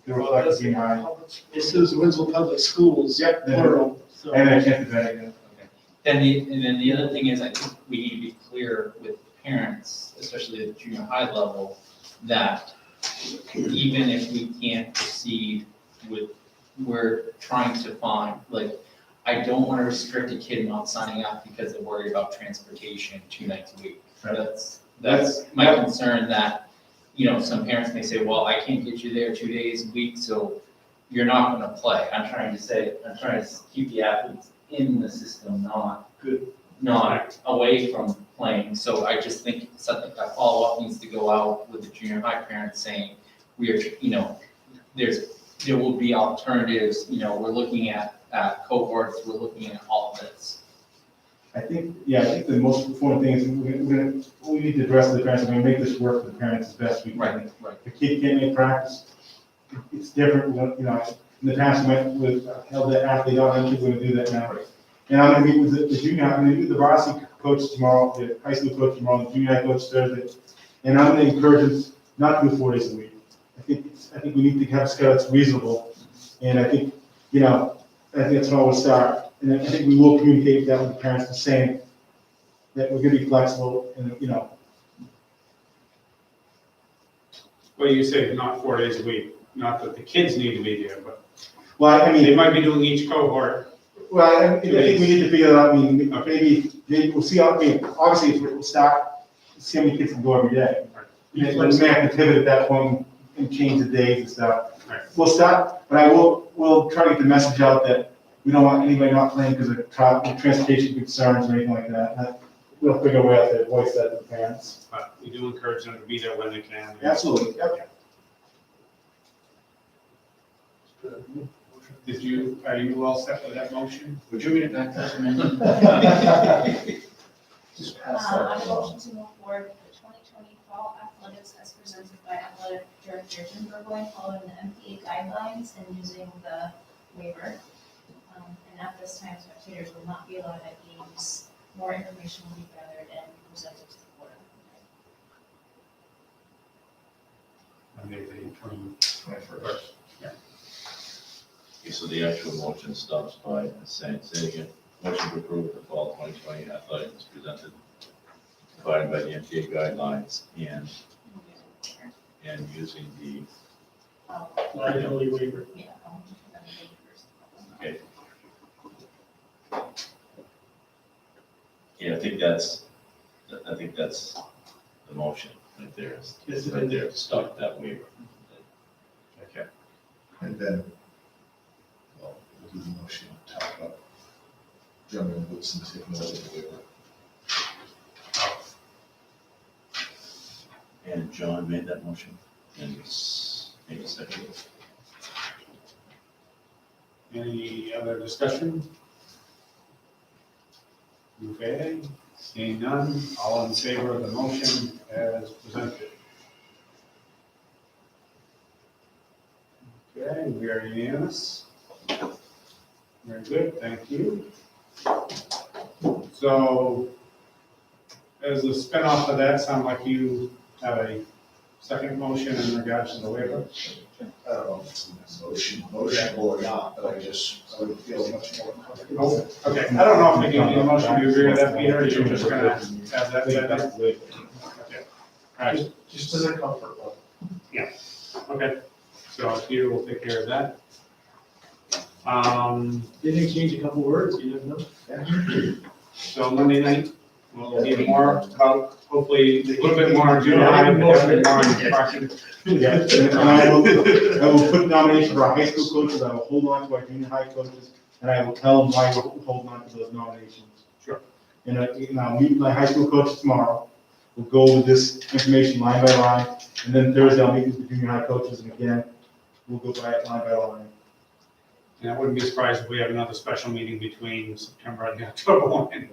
to reflect the junior high. This is Winslow Public Schools, Yep. plural, so. And I can't defend it. And then the other thing is, I think we need to be clear with parents, especially at the junior high level, that even if we can't proceed with, we're trying to find, like, I don't want to restrict a kid not signing up because they're worried about transportation 2 nights a week. Right. That's my concern, that, you know, some parents may say, well, I can't get you there 2 days a week, so you're not gonna play. I'm trying to keep the athletes in the system, not away from playing. So I just think something, a follow-up needs to go out with the junior high parents saying, we are, you know, there will be alternatives, you know, we're looking at cohorts, we're looking at all of this. I think the most important thing is we need to address the parents, we're gonna make this work for the parents as best we can. Right. If the kid can't make practice, it's different, you know, in the past, we went with, held that athlete on, I'm gonna do that now. And I'm gonna meet with the junior, I'm gonna meet with the varsity coach tomorrow, the high school coach tomorrow, the junior high coach Thursday. And I'm gonna encourage us not to do 4 days a week. I think we need to have a schedule that's reasonable. And I think, you know, I think that's how we'll start. And I think we will communicate that with the parents, the same, that we're gonna be flexible and, you know. Well, you say not 4 days a week, not that the kids need to be there, but Well, I mean, they might be doing each cohort. well, I think we need to figure that out, I mean, maybe we'll see how, I mean, obviously, if we'll start, see how many kids can go every day. We may have to pivot at that point and change the days and stuff. Right. We'll start, but we'll try to get the message out that we don't want anybody not playing because of transportation concerns or anything like that. We'll figure a way out to voice that to the parents. But we do encourage them to be there when they can. Absolutely, yep. Are you all set with that motion? Would you read it back to us, Amanda? Just pass that I along. motion to move forward with the 2020 fall athletics as presented by athletic director Jim Burgoyne, following the MPA guidelines and using the waiver. And at this time, spectators will not be allowed at games. More information will be gathered and presented to the board. Monday, the 21st. Okay, so the actual motion stops by saying again, motion to approve the fall 2020 athletics presented, provided by the MPA guidelines and using the, Liability waiver. Yeah. I'll take it first. okay. Yeah, I think that's the motion right there, Yes, it right is. there, to start that waiver. Okay. And then, well, we'll do the motion, talk about German Woodson taking over the waiver. And John made that motion, and made a second. Any other discussion? Okay, seeing none, all in favor of the motion as presented. Okay, we are unanimous. Very good, thank you. So, as a spin-off of that, sound like you have a second motion in regards to the waiver? I don't know if it's a motion or not, but I would feel much more comfortable. Okay, I don't know if we need a motion, do you agree with that, Peter, or you're just gonna have that said? Okay. All right, Just as a comfort level. okay, so Peter will take care of that. They may change a couple words, you never know. So Monday night, we'll hear more about, hopefully, a little bit more on junior high, but definitely more on varsity. Yeah, and I will put nomination for our high school coaches, I will hold on to our junior high coaches, and I will tell them why we're holding on to those nominations. Sure. And I'll meet with my high school coaches tomorrow, we'll go over this information line by line, and then Thursday I'll meet with the junior high coaches, and again, we'll go by it line by line. And I wouldn't be surprised if we have another special meeting between September and October 1,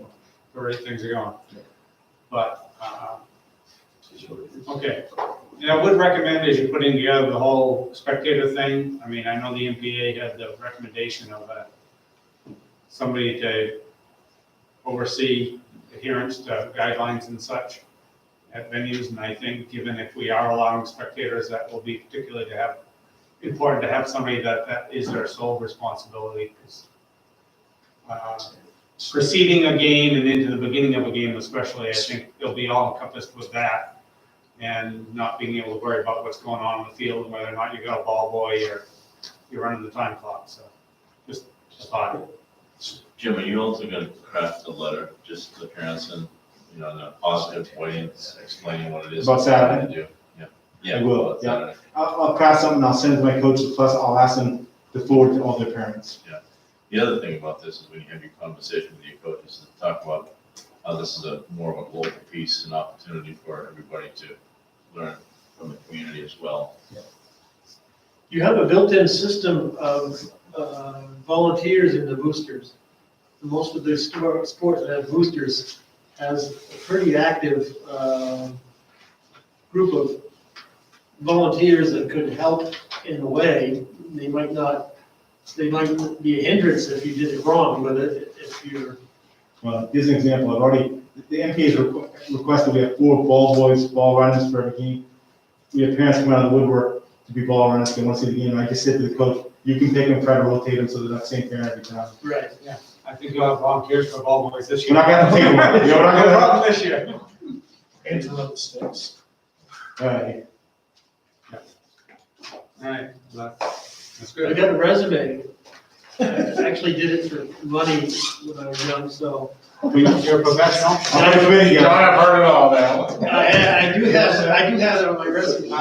the way things are going. But, okay. And I would recommend, as you're putting together the whole spectator thing, I mean, I know the MPA had the recommendation of somebody to oversee adherence to guidelines and such at venues, and I think given if we are allowing spectators, that will be particularly to have important to have somebody that is their sole responsibility. 'Cause, preceding a game and into the beginning of a game especially, I think they'll be all encompassed with that. And not being able to worry about what's going on in the field, and whether or not you got a ball boy or you're running the time clock, so just a thought. Jim, are you also gonna craft a letter just to the parents and, you know, in a positive way, explaining what it is? About that they're Saturday? gonna do? Yeah. I will, about yeah. Saturday. I'll craft something, I'll send it to my coaches, plus I'll ask them to forward to all their parents. The other thing about this is when you have your conversation with your coaches, is to talk about how this is more of a global piece and opportunity for everybody to learn from the community as well. You have a built-in system of volunteers in the boosters. Most of the sports that have boosters has a pretty active group of volunteers that could help in a way. They might be a hindrance if you did it wrong, but if you're. Well, here's an example, the MPA's requested we have 4 ball boys, ball runners for every game. We have parents come out of the woodwork to be ball runners, they want to see the game, I just said to the coach, you can pick them, try to rotate them, so they're not the same parent every time. Right. I think you'll have volunteers for ball boys this We're year. not gonna take one, you're not No gonna. problem this year. And to the stakes. All right, All right, that's I good. got a resume. I actually did it for money when I was young, so. You're a professional? I'll have a video. John, I've heard it all now. I do have it on my resume.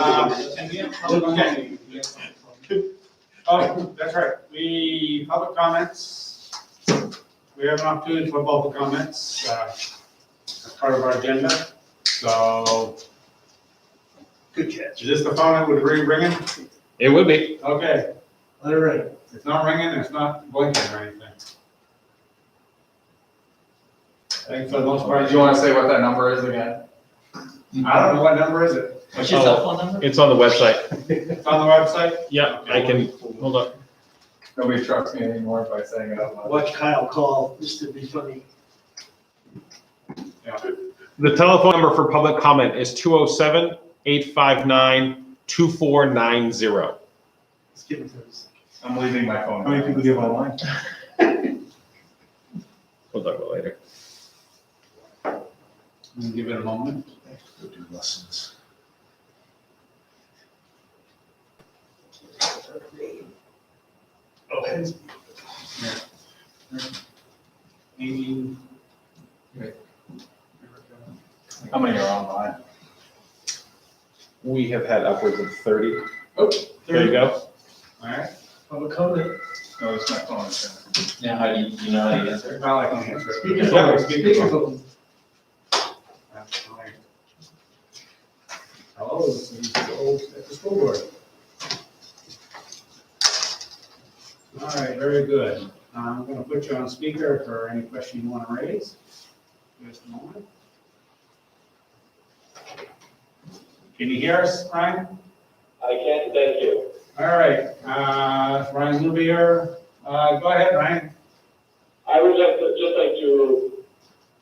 Okay. Oh, that's right, public comments. We have an opportunity for public comments, as part of our agenda, so. Good catch. Is this the phone that would be ringing? It would be. Okay, All right. it's not ringing, it's not blinking or anything. I think for the most part, Do you want to say what that number is again? I don't know, what number is it? What's your cell phone number? It's on the website. It's on the website? Yeah, I can, hold up. Nobody trusts me anymore by saying it out loud. Watch Kyle call, just to be funny. The telephone number for public comment is 207-859-2490. Let's give him 30 seconds. I'm leaving my phone. how many people do you have online? We'll talk about it later. Give it a moment. Go do lessons. Oh, hands. Amy. How many are online? We have had upwards of 30. Oh, There you go. All right, Public comment. No, it's my phone. Now, how do you know how to answer? well, I can answer it. Speakerphone, Speakerphone. speakerphone. That's fine. Hello, this is the old, at the school board. All right, very good. I'm gonna put you on speaker for any question you wanna raise. Just a moment. Can you hear us, Ryan? I can, thank you. All right, Ryan Lubier, go ahead, Ryan. I would just like to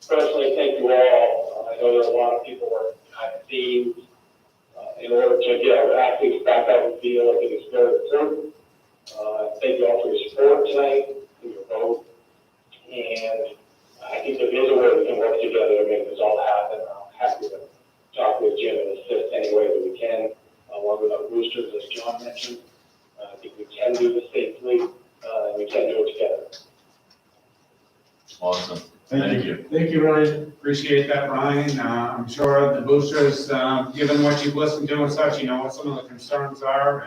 personally thank you all. I know there are a lot of people working behind the scenes in order to get our athletes back out in the field. I think it's very important. Thank you all for your support tonight, for your vote. And I think there is a way we can work together to make this all happen. I'm happy to talk with Jim and assist any way that we can. Along with our boosters, as John mentioned, I think we can do this safely, and we can do it together. Awesome, Thank thank you. Thank you, Ryan. Appreciate that, Ryan. I'm sure the boosters, given what you've listened to and such, you know what some of the concerns are,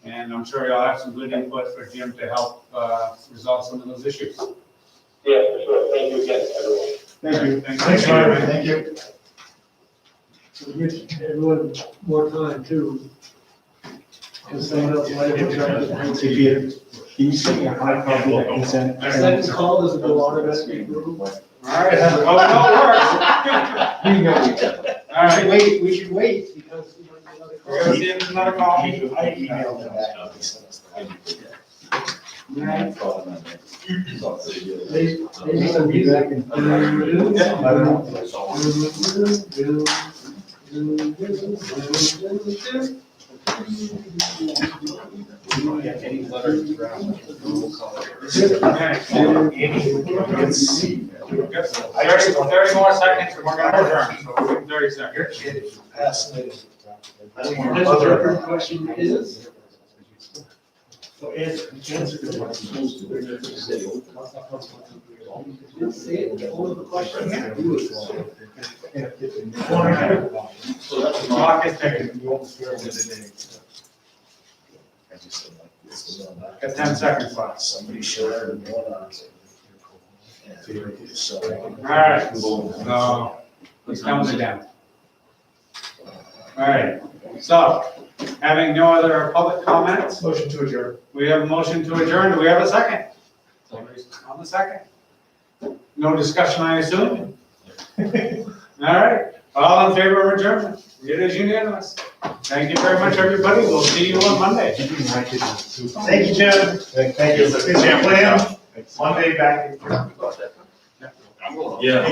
and I'm sure you'll have some good input for Jim to help resolve some of those issues. Yeah, for sure. Thank you again, everyone. Thank you. Thanks, Ryan. Thank you. So give everyone more time too. Because someone else might have tried. Hey, Peter, can you send me a hard copy of that consent? Second call doesn't go automatically through. All right, oh, We know each other. it all works. All right, We should wait because we might get another we're gonna call. see another call. I emailed them back. They sent us the Maybe some music. Any letters draft, we'll call it. Thirty more seconds, and we're gonna adjourn, so 30 seconds. Fascinating. Other question is? So answer the question. Clock is ticking. Got 10 seconds left. Somebody should have been going on. All right, so, please count it down. All right, so, having no other public comments, Motion to adjourn. we have a motion to adjourn. Do we have a second? On the second. No discussion, I assume? All right, all in favor of adjournment? It is unanimous. Thank you very much, everybody. We'll see you on Monday. Thank you, Jim. Thank you. Good job, Liam. Monday back. Yeah.